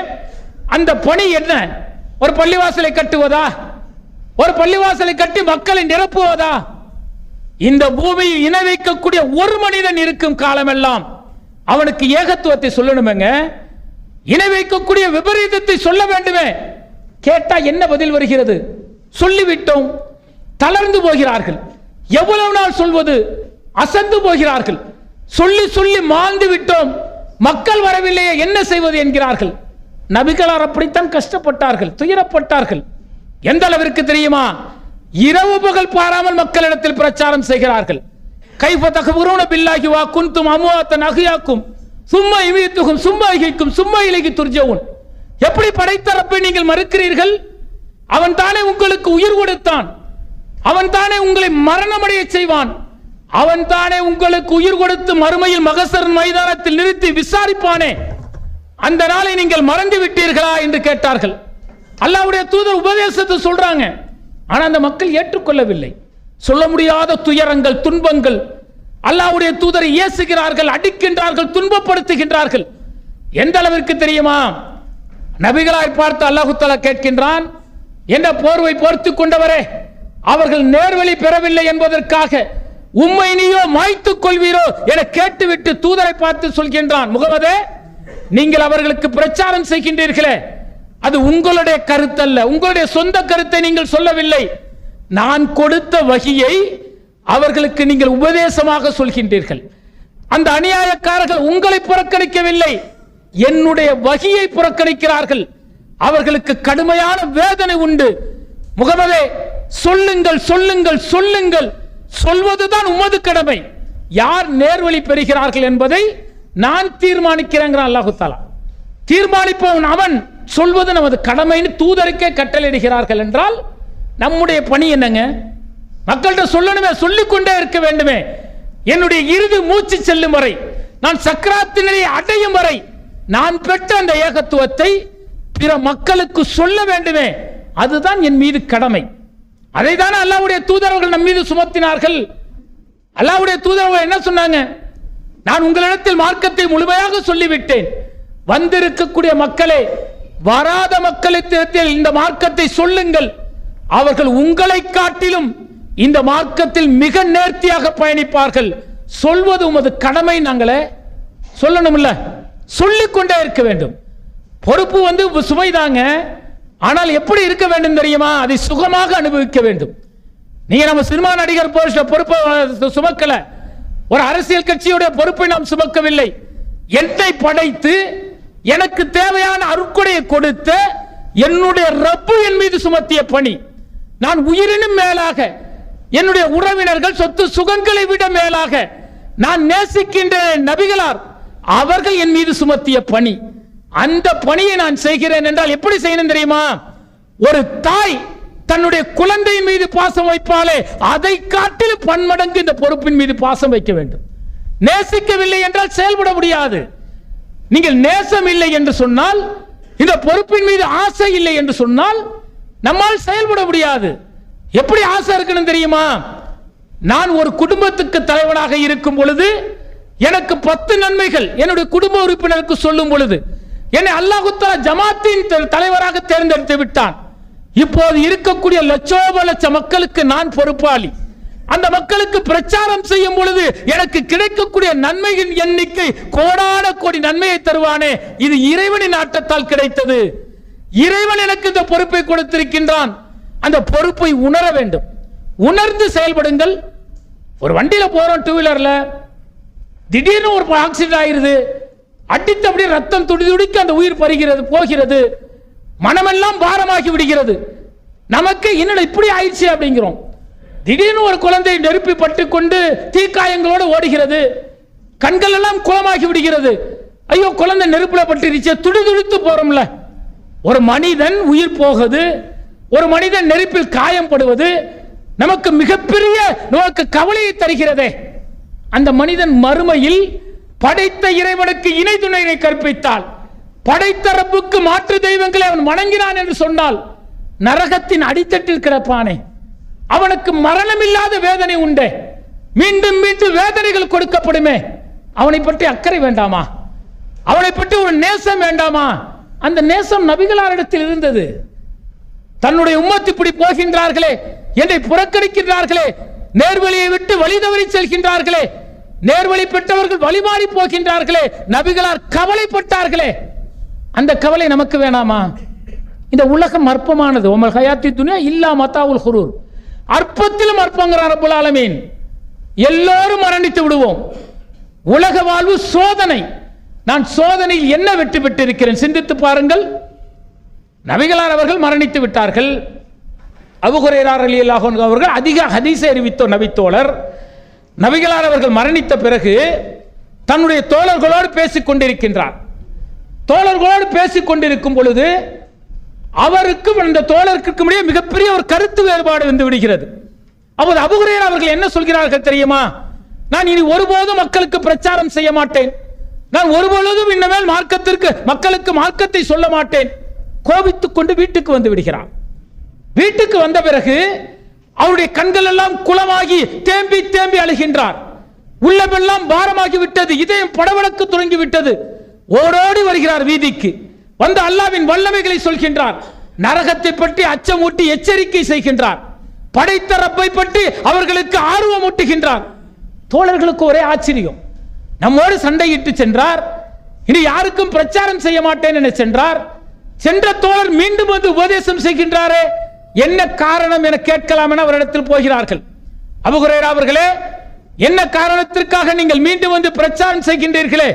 அந்த பணி என்ன? ஒரு பள்ளிவாசலை கட்டுவதா? ஒரு பள்ளிவாசலை கட்டி மக்களை நிரப்புவதா? இந்த பூமியில் இணை வைக்கக்கூடிய ஒரு மனிதன் இருக்கும் காலமெல்லாம் அவனுக்கு ஏகத்துவத்தை சொல்லணுமேங்க, இணை வைக்கக்கூடிய விபரீதத்தை சொல்ல வேண்டுமே. கேட்டா என்ன பதில் வருகிறது? சொல்லிவிட்டோம், தளர்ந்து போகிறார்கள். எவ்வளவு நாள் சொல்வது? அசந்து போகிறார்கள். சொல்லி சொல்லி மாந்து விட்டோம், மக்கள் வரவில்லையே, என்ன செய்வது என்கிறார்கள். நபிகளார் அப்படித்தான் கஷ்டப்பட்டார்கள், துயரப்பட்டார்கள். எந்த அளவிற்கு தெரியுமா? இரவு பகல் பாராமல் மக்களிடத்தில் பிரச்சாரம் செய்கிறார்கள். கைஃப தக்ஃபுரூன பில்லாஹி வ குன்தும் அம்வாத்தன் அஹ்யாக்கும் சும்மா யுமீத்துகும் சும்மா யுஹ்யிக்கும் சும்மா இலைஹி துர்ஜஊன். எப்படி படைத்த ரப்பை நீங்கள் மறுக்கிறீர்கள்? அவன் தானே உங்களுக்கு உயிர் கொடுத்தான், அவன் தானே உங்களை மரணமடைய செய்வான், அவன் தானே உங்களுக்கு உயிர் கொடுத்து மறுமையில் மகசர் மைதானத்தில் நிறுத்தி விசாரிப்பானே, அந்த நாளை நீங்கள் மறந்து விட்டீர்களா என்று கேட்டார்கள். அல்லாஹ்வுடைய தூதர் உபதேசத்தை சொல்றாங்க, ஆனா அந்த மக்கள் ஏற்றுக்கொள்ளவில்லை. சொல்ல முடியாத துயரங்கள், துன்பங்கள். அல்லாஹ்வுடைய தூதரை ஏசுகிறார்கள், அடிக்கின்றார்கள், துன்பப்படுத்துகின்றார்கள். எந்த அளவிற்கு தெரியுமா? நபிகளாரை பார்த்து அல்லாஹ் தஆலா கேட்கின்றான், என்ன போர்வை போர்த்துக் கொண்டவரே, அவர்கள் நேர்வழி பெறவில்லை என்பதற்காக உம்மை நீயோ மாய்த்துக் கொள்வீரோ என கேட்டுவிட்டு தூதரை பார்த்து சொல்கின்றான், முகமதே, நீங்கள் அவர்களுக்கு பிரச்சாரம் செய்கின்றீர்களே, அது உங்களுடைய கருத்தல்ல, உங்களுடைய சொந்த கருத்தை நீங்கள் சொல்லவில்லை. நான் கொடுத்த வஹியை அவர்களுக்கு நீங்கள் உபதேசமாக சொல்கின்றீர்கள். அந்த அநியாயக்காரர்கள் உங்களை புறக்கணிக்கவில்லை, என்னுடைய வஹியை புறக்கணிக்கிறார்கள். அவர்களுக்கு கடுமையான வேதனை உண்டு. முகமதே, சொல்லுங்கள் சொல்லுங்கள் சொல்லுங்கள், சொல்வதுதான் உமது கடமை. யார் நேர்வழி பெறுகிறார்கள் என்பதை நான் தீர்மானிக்கிறேன். அல்லாஹ் தஆலா தீர்மானிப்பவன் அவன், சொல்வது நமது கடமைன்னு தூதருக்கே கட்டளையிடுகிறார்கள் என்றால் நம்முடைய பணி என்னங்க? மக்கள்கிட்ட சொல்லணுமே, சொல்லிக்கொண்டே இருக்க வேண்டுமே. என்னுடைய இறுதி மூச்சு செல்லும் வரை, நான் சக்கராத்து நிலையை அடையும் வரை நான் பெற்ற அந்த ஏகத்துவத்தை பிற மக்களுக்கு சொல்ல வேண்டுமே, அதுதான் என் மீது கடமை. அதை தானே அல்லாஹ்வுடைய தூதர்கள் நம் மீது சுமத்தினார்கள். அல்லாஹ்வுடைய தூதர்கள் என்ன சொன்னாங்க? நான் உங்களிடத்தில் மார்க்கத்தை முழுமையாக சொல்லிவிட்டேன், வந்திருக்கக்கூடிய மக்களே, வராத மக்களிடத்தில் இந்த மார்க்கத்தை சொல்லுங்கள், அவர்கள் உங்களை காட்டிலும் இந்த மார்க்கத்தில் மிக நேர்த்தியாக பயணிப்பார்கள். சொல்வது உமது கடமை. நாங்களே சொல்லணும்ல, சொல்லிக்கொண்டே இருக்க வேண்டும். பொறுப்பு சுமைதாங்க, ஆனால் எப்படி இருக்க வேண்டும் தெரியுமா? அதை சுகமாக அனுபவிக்க வேண்டும். நீங்க நம்ம சினிமா நடிகர் பொறுப்பை சுமக்கல, ஒரு அரசியல் கட்சியுடைய பொறுப்பை நாம் சுமக்கவில்லை. என்னை படைத்து எனக்கு தேவையான அருட்கொடையை கொடுத்த என்னுடைய ரப்பு என் மீது சுமத்திய பணி. நான் உயிரினும் மேலாக, என்னுடைய உறவினர்கள் சொத்து சுகங்களை விட மேலாக நான் நேசிக்கின்ற நபிகளார் அவர்கள் என் மீது சுமத்திய பணி. அந்த பணியை நான் செய்கிறேன் என்றால் எப்படி செய்யணும் தெரியுமா? ஒரு தாய் தன்னுடைய குழந்தை மீது பாசம் வைப்பாலே, அதை காட்டிலும் பன்மடங்கு இந்த பொறுப்பின் மீது பாசம் வைக்க வேண்டும். நேசிக்கவில்லை என்றால் செயல்பட முடியாது. நீங்கள் நேசம் இல்லை என்று சொன்னால், இந்த பொறுப்பின் மீது ஆசை இல்லை என்று சொன்னால் நம்மால் செயல்பட முடியாது. எப்படி ஆசை இருக்கணும் தெரியுமா? நான் ஒரு குடும்பத்துக்கு தலைவனாக இருக்கும் பொழுது எனக்கு 10 நன்மைகள் என்னுடைய குடும்ப உறுப்பினருக்கு சொல்லும் பொழுது என்னை அல்லாஹ் தஆலா ஜமாத்தின் தலைவராக தேர்ந்தெடுத்து விட்டான். இப்போது இருக்கக்கூடிய லட்சோப லட்ச மக்களுக்கு நான் பொறுப்பாளி. அந்த மக்களுக்கு பிரச்சாரம் செய்யும் பொழுது எனக்கு கிடைக்கக்கூடிய நன்மையின் எண்ணிக்கை கோடான கோடி நன்மையை தருவானே, இது இறைவனின் ஆட்டத்தால் கிடைத்தது. இறைவன் எனக்கு இந்த பொறுப்பை கொடுத்திருக்கின்றான். அந்த பொறுப்பை உணர வேண்டும். உணர்ந்து செயல்படுங்கள். ஒரு வண்டியில போறோம், டூ வீலர்ல, திடீர்னு ஒரு ஆக்சிடென்ட் ஆயிருது, அடித்து அப்படியே ரத்தம் துடி துடிக்க அந்த உயிர் பறிகிறது, போகிறது, மனமெல்லாம் பாரமாகி விடுகிறது. நமக்கு என்னடா இப்படி ஆயிடுச்சு அப்படிங்கிறோம். திடீர்னு ஒரு குழந்தை நெருப்பி பட்டு கொண்டு தீக்காயங்களோடு ஓடுகிறது, கண்கள் எல்லாம் குளமாகி விடுகிறது. ஐயோ, குழந்தை நெருப்புல பட்டுருச்சு, துடி துடித்து போறோம்ல. ஒரு மனிதன் உயிர் போகுது, ஒரு மனிதன் நெருப்பில் காயப்படுவது நமக்கு மிகப்பெரிய நமக்கு கவலையை தருகிறதே. அந்த மனிதன் மறுமையில் படைத்த இறைவனுக்கு இணை துணையை கற்பித்தால், படைத்த ரப்புக்கு மாற்று தெய்வங்களை அவன் வணங்கினான் என்று சொன்னால் நரகத்தின் அடித்தட்டில் கிடப்பானே. அவனுக்கு மரணம் இல்லாத வேதனை உண்டே, மீண்டும் மீண்டும் வேதனைகள் கொடுக்கப்படுமே. அவனை பற்றி அக்கறை வேண்டாமா? அவனை பற்றி ஒரு நேசம் வேண்டாமா? அந்த நேசம் நபிகளாரிடத்தில் இருந்தது. தன்னுடைய உம்மத்து இப்படி போகின்றார்களே, என்னை புறக்கணிக்கின்றார்களே, நேர்வழியை விட்டு வழி தவறி செல்கின்றார்களே, நேர்வழி பெற்றவர்கள் வழிமாறி போகின்றார்களே, நபிகளார் கவலைப்பட்டார்களே. அந்த கவலை நமக்கு வேணாமா? இந்த உலகம் அற்பமானது. உமல் ஹயாத்தி துனியா இல்லா மத்தாவுல் குரூர், அற்பத்திலும் அற்பங்கிறார் ரப்பல் ஆலமீன். எல்லோரும் மரணித்து விடுவோம். உலக வாழ்வு சோதனை. நான் சோதனையில் என்ன வெற்றி பெற்றிருக்கிறேன் சிந்தித்து பாருங்கள். நபிகளார் அவர்கள் மரணித்து விட்டார்கள். அபூ ஹுரைரா ரலியல்லாஹு அன்ஹு அவர்கள் அதிக ஹதீஸை அறிவித்த நபித்தோழர். நபிகளார் அவர்கள் மரணித்த பிறகு தன்னுடைய தோழர்களோடு பேசிக் கொண்டிருக்கின்றார். தோழர்களோடு பேசிக் கொண்டிருக்கும் பொழுது அவருக்கும் அந்த தோழருக்கு இடையே மிகப்பெரிய ஒரு கருத்து வேறுபாடு வந்து விடுகிறது. அப்போது அபூ ஹுரைரா அவர்கள் என்ன சொல்கிறார்கள் தெரியுமா? நான் இனி ஒருபோதும் மக்களுக்கு பிரச்சாரம் செய்ய மாட்டேன், நான் ஒருபொழுதும் இனிமேல் மக்களுக்கு மார்க்கத்தை சொல்ல மாட்டேன். கோபித்துக் கொண்டு வீட்டுக்கு வந்து விடுகிறார். வீட்டுக்கு வந்த பிறகு அவருடைய கண்கள் எல்லாம் குளமாகி தேம்பி தேம்பி அழுகின்றார். உள்ளமெல்லாம் பாரமாகி விட்டது, இதயம் படவடக்கு தொடங்கி விட்டது. ஓடோடி வருகிறார் வீதிக்கு. வந்து அல்லாஹ்வின் வல்லமைகளை சொல்கின்றார். நரகத்தை பற்றி அச்சமூட்டி எச்சரிக்கை செய்கின்றார். படைத்த ரப்பை பற்றி அவர்களுக்கு ஆர்வம் ஊட்டுகின்றார். தோழர்களுக்கு ஒரே ஆச்சரியம். நம்மோடு சண்டையிட்டு சென்றார், இனி யாருக்கும் பிரச்சாரம் செய்ய மாட்டேன் என சென்றார். சென்ற தோழர் மீண்டும் வந்து உபதேசம் செய்கின்றாரே, என்ன காரணம் என கேட்கலாம் என அவரிடத்தில் போகிறார்கள். அபூ ஹுரைரா அவர்களே, என்ன காரணத்திற்காக நீங்கள் மீண்டும் வந்து பிரச்சாரம் செய்கின்றீர்களே,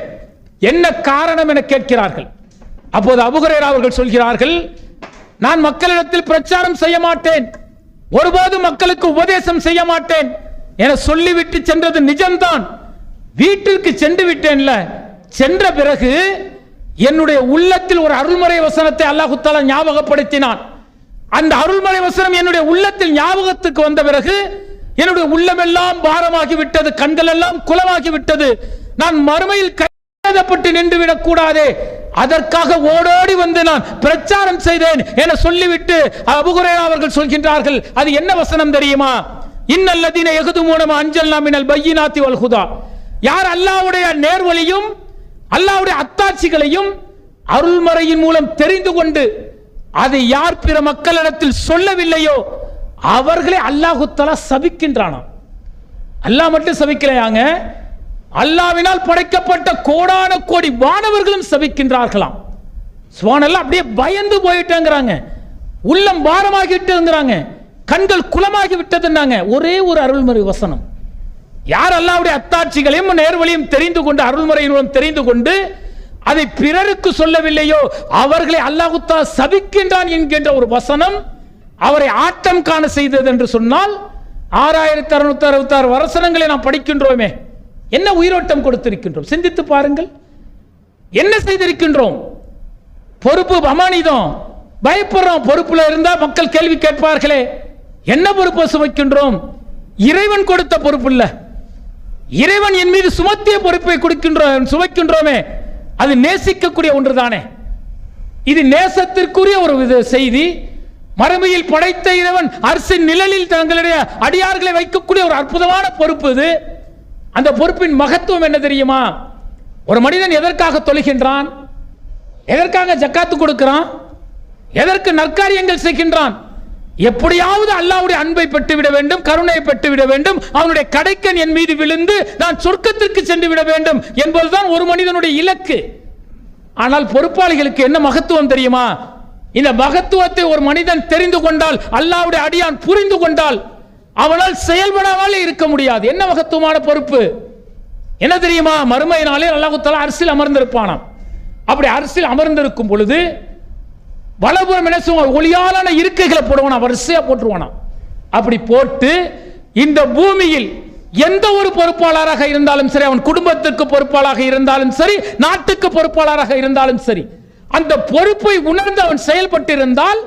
என்ன காரணம் என கேட்கிறார்கள். அப்போது அபூ ஹுரைரா அவர்கள் சொல்கிறார்கள், நான் மக்களிடத்தில் பிரச்சாரம் செய்ய மாட்டேன், ஒருபோதும் மக்களுக்கு உபதேசம் செய்ய மாட்டேன் என சொல்லிவிட்டு சென்றது நிஜம்தான். வீட்டிற்கு சென்று விட்டேன்ல, சென்ற பிறகு என்னுடைய உள்ளத்தில் ஒரு அருள்மறை வசனத்தை அல்லாஹ் தஆலா ஞாபகப்படுத்தினான். அந்த அருள்மறை வசனம் என்னுடைய உள்ளத்தில் ஞாபகத்துக்கு வந்த பிறகு என்னுடைய உள்ளமெல்லாம் பாரமாகி விட்டது, கண்கள் எல்லாம் குளமாகி விட்டது. நான் மறுமையில் கைதப்பட்டு நின்று விடக் கூடாதே, அதற்காக ஓடோடி வந்து நான் பிரச்சாரம் செய்தேன் என சொல்லிவிட்டு அபூ ஹுரைரா அவர்கள் சொல்கின்றார்கள், அது என்ன வசனம் தெரியுமா? இன்னல்லதீன யஹ்துமூன மா அன்ஜல்னா மினல் பய்யினாத்தி வல் ஹுதா. யார் அல்லாஹ்வுடைய நேர்வழியும் அல்லாஹ்வுடைய அத்தாட்சிகளையும் அருள்மறையின் மூலம் தெரிந்து கொண்டு அதை யார் பிற மக்களிடத்தில் சொல்லவில்லையோ அவர்களை அல்லாஹ் தஆலா சபிக்கின்றானாம். அல்லாஹ் மட்டும் சபிக்கலையாங்க, அல்லாஹ்வினால் படைக்கப்பட்ட கோடான கோடி வானவர்களும் சபிக்கின்றார்களாம். சுப்ஹானல்லாஹ், அப்படியே பயந்து போயிட்டேங்கறாங்க, உள்ளம் பாரமாகிட்டேங்கறாங்க, கண்கள் குளமாகி விட்டதுன்னாங்க. ஒரே ஒரு அருள்மறை வசனம். யார் அல்லாஹ்வுடைய அத்தாட்சிகளையும் நேர்வழியும் தெரிந்து கொண்டு அருள்மறையின் மூலம் தெரிந்து கொண்டு அதை பிறருக்கு சொல்லவில்லையோ அவர்களை அல்லாஹ் தஆலா சபிக்கின்றான் என்கின்ற ஒரு வசனம் அவரை ஆட்டம் காண செய்தது என்று சொன்னால் 6666 வசனங்களை நாம் படிக்கின்றோமே, என்ன உயிரோட்டம் கொடுத்திருக்கின்றோம் சிந்தித்து பாருங்கள். என்ன செய்திருக்கின்றோம்? பொறுப்பு அமானிதம், பயப்படுறோம். பொறுப்புல இருந்தா மக்கள் கேள்வி கேட்பார்களே, என்ன பொறுப்பு சுமக்கின்றோம்? இறைவன் கொடுத்த பொறுப்பு இல்ல, இறைவன் என் மீது சுமத்திய பொறுப்பை கொடுக்கின்றோம், சுமக்கின்றோமே, அது நேசிக்கக்கூடிய ஒன்றுதானே. இது நேசத்திற்குரிய ஒரு செய்தி. மறுமையில் படைத்த இறைவன் அர்ஷின் நிழலில் தங்களுடைய அடியார்களை வைக்கக்கூடிய ஒரு அற்புதமான பொறுப்பு இது. அந்த பொறுப்பின் மகத்துவம் என்ன தெரியுமா? ஒரு மனிதன் எதற்காக தொழுகின்றான், எதற்காக ஜக்காத்து கொடுக்கிறான், எதற்கு நற்காரியங்கள் செய்கின்றான்? எப்படியாவது அல்லாஹ்வுடைய அன்பை பெற்றுவிட வேண்டும், கருணையை பெற்றுவிட வேண்டும், அவனுடைய கடைக்கன் என் மீது விழுந்து நான் சொர்க்கத்திற்கு சென்று விட வேண்டும் என்பதுதான் ஒரு மனிதனுடைய இலக்கு. ஆனால் பொறுப்பாளிகளுக்கு என்ன மகத்துவம் தெரியுமா? இந்த மகத்துவத்தை ஒரு மனிதன் தெரிந்து கொண்டால், அல்லாஹ்வுடைய அடியான் புரிந்து கொண்டால், அவனால் செயல்படாமலே இருக்க முடியாது. என்ன மகத்துவமான பொறுப்பு என்ன தெரியுமா? மறுமை நாளில் அல்லாஹ் தஆலா அர்ஷில் அமர்ந்திருப்பானாம். அப்படி அர்ஷில் அமர்ந்திருக்கும் பொழுது வலபுறம் என்ன செய்வான்? ஒளியாலான இருக்கைகளை போடுவானா, வரிசையா போட்டுருவானா. அப்படி போட்டு இந்த பூமியில் எந்த ஒரு பொறுப்பாளராக இருந்தாலும் சரி, அவன் குடும்பத்திற்கு பொறுப்பாளராக இருந்தாலும் சரி, நாட்டுக்கு பொறுப்பாளராக இருந்தாலும் சரி, அந்த பொறுப்பை உணர்ந்து அவன் செயல்பட்டு இருந்தால்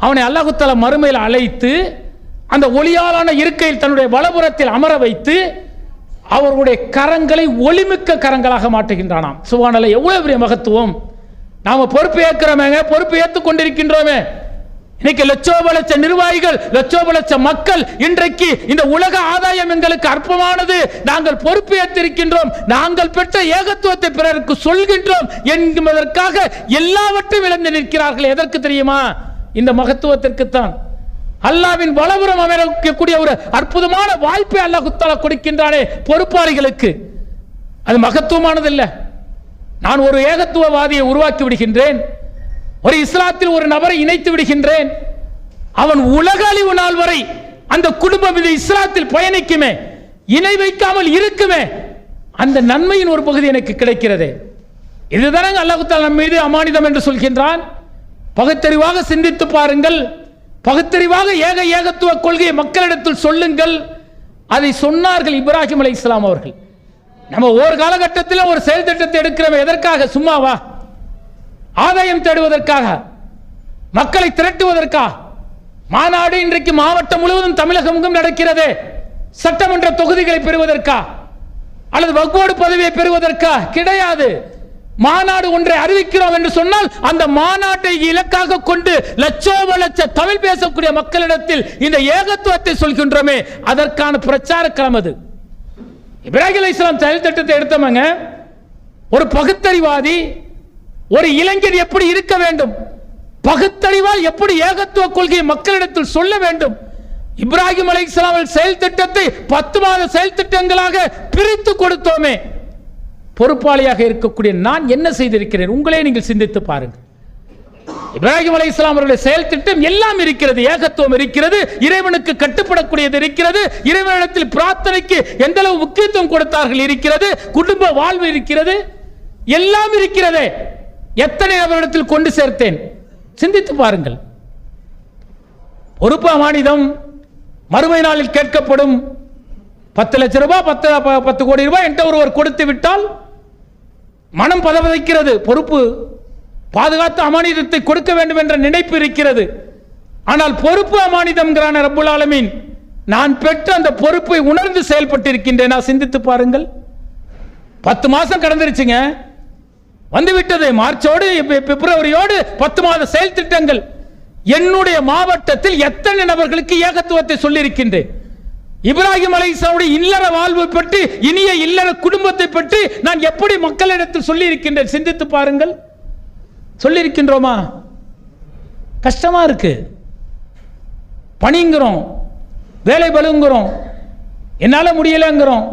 அவனை அல்லாஹ் தஆலா மறுமையில் அழைத்து அந்த ஒளியாலான இருக்கையில் தன்னுடைய வலபுறத்தில் அமர வைத்து அவர்களுடைய கரங்களை ஒளிமிக்க கரங்களாக மாற்றுகின்றானாம். சுப்ஹானல்லாஹ், எவ்வளவு பெரிய மகத்துவம்! நாம பொறுப்பு ஏற்கிறோமே, பொறுப்பு ஏற்றுக் கொண்டிருக்கின்றோமே. இன்னைக்கு லட்சோப லட்ச நிர்வாகிகள், லட்சோப லட்ச மக்கள் இன்றைக்கு இந்த உலக ஆதாயம் எங்களுக்கு அற்பமானது, நாங்கள் பொறுப்பு ஏற்றிருக்கின்றோம், நாங்கள் பெற்ற ஏகத்துவத்தை பிறருக்கு சொல்கின்றோம் என்பதற்காக எல்லாவற்றையும் இழந்து நிற்கிறார்கள். எதற்கு தெரியுமா? இந்த மகத்துவத்திற்குத்தான். அல்லாஹ்வின் வலபுறம் அமைக்கக்கூடிய ஒரு அற்புதமான வாய்ப்பை அல்லாஹ் தஆலா கொடுக்கின்றானே பொறுப்பாளிகளுக்கு, அது மகத்துவமானது இல்ல. நான் ஒரு ஏகத்துவவாதியை உருவாக்கி விடுகின்றேன், ஒரு இஸ்லாத்தில் ஒரு நபரை இணைத்து விடுகின்றேன், அவன் உலக அழிவு நாள் வரை அந்த குடும்பம் இந்த இஸ்லாத்தில் பயணிக்குமே, இணை வைக்காமல் இருக்குமே, அந்த நன்மையின் ஒரு பகுதி எனக்கு கிடைக்கிறது. இதுதானே அல்லாஹ் தஆலா நம் மீது அமானிதம் என்று சொல்கின்றான். பகுத்தறிவாக சிந்தித்து பாருங்கள், பகுத்தறிவாக ஏகத்துவ கொள்கையை மக்களிடத்தில் சொல்லுங்கள். அதை சொன்னார்கள் இப்ராஹிம் அலைஹிஸ்ஸலாம் அவர்கள். நம்ம ஒரு காலகட்டத்தில் ஒரு செயல் திட்டத்தை எடுக்கிறோம், எதற்காக? சும்மாவா? ஆதாயம் தேடுவதற்காக, மக்களை திரட்டுவதற்காக. மாநாடு இன்றைக்கு மாவட்டம் முழுவதும் தமிழகம் நடக்கிறது. சட்டமன்ற தொகுதிகளை பெறுவதற்கா அல்லது வக்ஃபோர்டு பதவியை பெறுவதற்கா? கிடையாது. மாநாடு ஒன்றை அறிவிக்கிறோம் என்று சொன்னால் அந்த மாநாட்டை இலக்காக கொண்டு லட்சோப லட்ச தமிழ் பேசக்கூடிய மக்களிடத்தில் இந்த ஏகத்துவத்தை சொல்கின்றோமே, அதற்கான பிரச்சார களம் அது. இப்ராஹிம் அலைஹிஸ்ஸலாம் செயல் திட்டத்தை எடுத்தவங்க ஒரு பகுத்தறிவாதி, ஒரு இளைஞர் எப்படி இருக்க வேண்டும், பகுத்தறிவால் எப்படி ஏகத்துவ கொள்கையை மக்களிடத்தில் சொல்ல வேண்டும். இப்ராஹிம் அலைஹிஸ்ஸலாம் செயல் திட்டத்தை 10 மாத செயல் திட்டங்களாக பிரித்து கொடுத்தோமே. பொறுப்பாளியாக இருக்கக்கூடிய நான் என்ன செய்திருக்கிறேன்? உங்களே நீங்கள் சிந்தித்து பாருங்கள். இப்ராஹிம் அலைஹிஸ்ஸலாம் அவருடைய செயல் திட்டம் எல்லாம் இருக்கிறது. ஏகத்துவம் இருக்கிறது, இறைவனுக்கு கட்டுப்படக்கூடியது இருக்கிறது, இறைவனிடத்தில் பிரார்த்தனைக்கு எந்த அளவு முக்கியத்துவம் கொடுத்தார்கள் இருக்கிறது, குடும்ப வாழ்வு இருக்கிறது, எல்லாம் இருக்கிறது. எத்தனை அவரிடத்தில் கொண்டு சேர்த்தேன்? சிந்தித்து பாருங்கள். பொறுப்பு அமானிதம் மறுமை நாளில் கேட்கப்படும். 10 லட்சம் ரூபாய் 10 கோடி ரூபாய் என்ற ஒருவர் கொடுத்து விட்டால் மனம் பதவதைக்கிறது. பொறுப்பு பாதுகாத்து அமானிதத்தை கொடுக்க வேண்டும் என்ற நினைப்பு இருக்கிறது. ஆனால் பொறுப்பு அமானிதம் ரப்புல் ஆலமீன், நான் பெற்ற அந்த பொறுப்பை உணர்ந்து செயல்பட்டு இருக்கின்றேன். சிந்தித்து பாருங்கள். 10 மாசம் கடந்துருச்சுங்க, வந்துவிட்டது. மார்ச்சோடு பிப்ரவரியோடு 10 மாத செயல் திட்டங்கள். என்னுடைய மாவட்டத்தில் எத்தனை நபர்களுக்கு ஏகத்துவத்தை சொல்லி இருக்கின்றேன். இப்ராஹிம் அலைஹிஸ்ஸலாமுடைய இல்லற வாழ்வை பற்றி, இனிய இல்லற குடும்பத்தை பற்றி நான் எப்படி மக்களிடத்தில் சொல்லி இருக்கின்றேன்? சிந்தித்து பாருங்கள். சொல்லி இருக்கின்றோமா? கஷ்டமா இருக்கு. பணிங்கிறோம், வேலை பலுங்கிறோம், என்னால முடியலங்கிறோம்.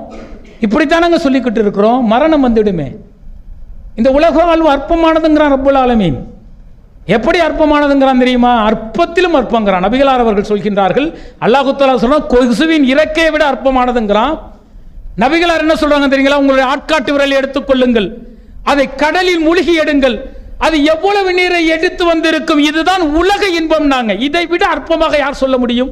இப்படித்தானங்க சொல்லிக்கிட்டு இருக்கிறோம். மரணம் வந்துடுமே. இந்த உலக வாழ்வு அற்பமானதுங்கிறான் ரப்புல் ஆலமீன். எப்படி அற்பமானதுங்கிறான் தெரியுமா? அற்பத்திலும் அற்பங்கிறான். நபிகளார் அவர்கள் சொல்கின்றார்கள், அல்லாஹ் தஆலா சொல்றான் கொசுவின் இறக்கையை விட அற்பமானதுங்கிறான். நபிகளார் என்ன சொல்றாங்க தெரியுங்களா? உங்களுடைய ஆட்காட்டு விரலை எடுத்துக் கொள்ளுங்கள், அதை கடலில் மூழ்கி எடுங்கள், அது எவ்வளவு நீரை எடுத்து வந்திருக்கும். இதுதான் உலக இன்பம். நாங்க இதை விட அற்பமாக யார் சொல்ல முடியும்?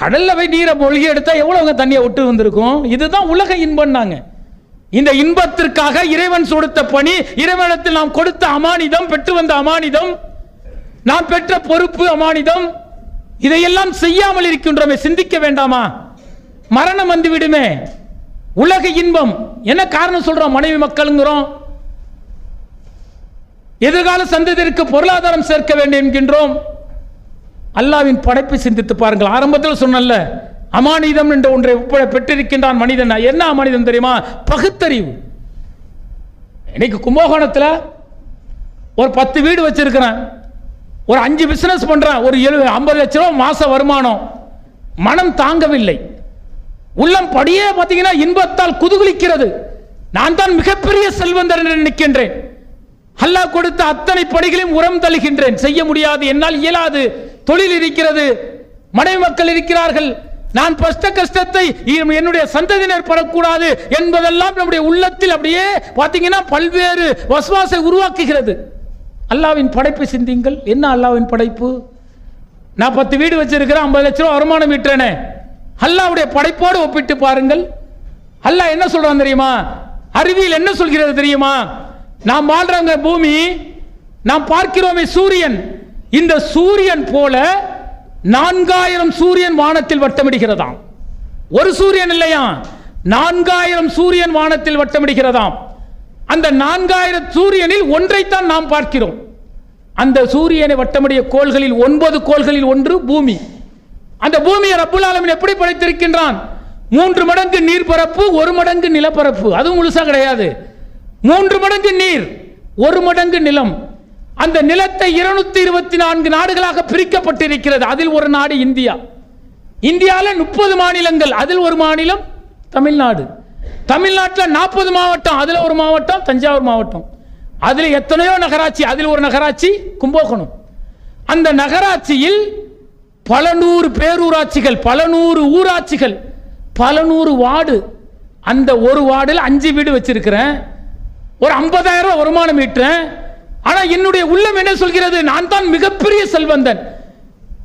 கடல்ல போய் நீரை மூழ்கி எடுத்தா எவ்வளவு தண்ணியை விட்டு வந்திருக்கும். இதுதான் உலக இன்பம். நாங்க இந்த இன்பத்திற்காக இறைவன் கொடுத்த பணி, இறைவனிடத்தில் நாம் கொடுத்த அமானிதம், பெற்று வந்த அமானிதம், நாம் பெற்ற பொறுப்பு அமானிதம், இதையெல்லாம் செய்யாமல் இருக்கின்றோமே. சிந்திக்க வேண்டாமா? மரணம் வந்து விடுமே. உலக இன்பம் என்ன காரணம் சொல்றோம்? மனைவி மக்களுங்கிறோம், எதிர்கால சந்ததிற்கு பொருளாதாரம் சேர்க்க வேண்டும் என்கின்றோம். அல்லாஹ்வின் படைப்பை சிந்தித்து பாருங்கள். ஆரம்பத்தில் சொன்னல்ல, அமானிதம் என்ற ஒன்றை பெற்றிருக்கின்றான் மனிதன். என்ன அமானிதம் தெரியுமா? பகுத்தறிவு. இன்னைக்கு கும்பகோணத்தில் ஒரு 10 வீடு வச்சிருக்கிறேன், ஒரு 5 பிசினஸ் பண்றேன், ஒரு 50 லட்சம் ரூபாய் மாச வருமானம். மனம் தாங்கவில்லை. உள்ளம் படியே பார்த்தீங்கன்னா இன்பத்தால் குதூகலிக்கிறது. நான் தான் மிகப்பெரிய செல்வந்தர் என்று நினைக்கின்றேன். அல்லாஹ் கொடுத்த அத்தனை படிகளையும் உரம் தள்ளுகின்றேன். செய்ய முடியாது, என்னால் இயலாது. தொழில் இருக்கிறது, மனைவி மக்கள் இருக்கிறார்கள், நான் கஷ்டத்தை என்னுடைய சந்ததியினர் படக்கூடாது என்பதெல்லாம் நம்முடைய உள்ளத்தில் அப்படியே பார்த்தீங்கன்னா பல்வேறு வஸ்வாசை உருவாக்குகிறது. அல்லாஹ்வின் படைப்பை சிந்திங்கள். என்ன அல்லாஹ்வின் படைப்பு? நான் 10 வீடு வச்சிருக்கிறேன், 50 லட்சம் ரூபாய் வருமானம் ஈட்டுறேனே. அல்லாஹ்வுடைய படைப்போடு ஒப்பிட்டு பாருங்கள். அல்லாஹ் என்ன சொல்றான் தெரியுமா? அறிவியல் என்ன சொல்கிறது தெரியுமா? நாம் வாழ்றவங்க பூமி, நாம் பார்க்கிறோமே சூரியன். இந்த சூரியன் போல 4000 சூரியன் வானத்தில் வட்டமிடுகிறதாம். ஒரு சூரியன் இல்லையா, 4000 சூரியன் வானத்தில் வட்டமிடுகிறதாம். அந்த 4000 சூரியனில் ஒன்றைத்தான் நாம் பார்க்கிறோம். அந்த சூரியனை வட்டமிடிய கோள்களில் 9 கோள்களில் ஒன்று பூமி. அந்த பூமியை ரப்புல் ஆலமீன் எப்படி படைத்திருக்கின்றான்? 3 மடங்கு நீர் பரப்பு, 1 மடங்கு நிலப்பரப்பு. அதுவும் முழுசா கிடையாது. 3 மடங்கு நீர், 1 மடங்கு நிலம். அந்த நிலத்தை 224 நாடுகளாக பிரிக்கப்பட்டிருக்கிறது. அதில் ஒரு நாடு இந்தியா. இந்தியாவில் 30 மாநிலங்கள், அதில் ஒரு மாநிலம் தமிழ்நாடு. தமிழ்நாட்டில் 40 மாவட்டம், அதில் ஒரு மாவட்டம் தஞ்சாவூர் மாவட்டம். அதில் எத்தனையோ நகராட்சி, அதில் ஒரு நகராட்சி கும்பகோணம். அந்த நகராட்சியில் பல நூறு பேரூராட்சிகள், பல நூறு ஊராட்சிகள், பல நூறு வார்டு. அந்த ஒரு வார்டில் 5 வீடு வச்சிருக்கிறேன், ஒரு 50,000 வருமானம் ஈட்டுறேன். ஆனா என்னுடைய உள்ளம் என்ன சொல்கிறது? நான் தான் மிகப்பெரிய செல்வந்தன்,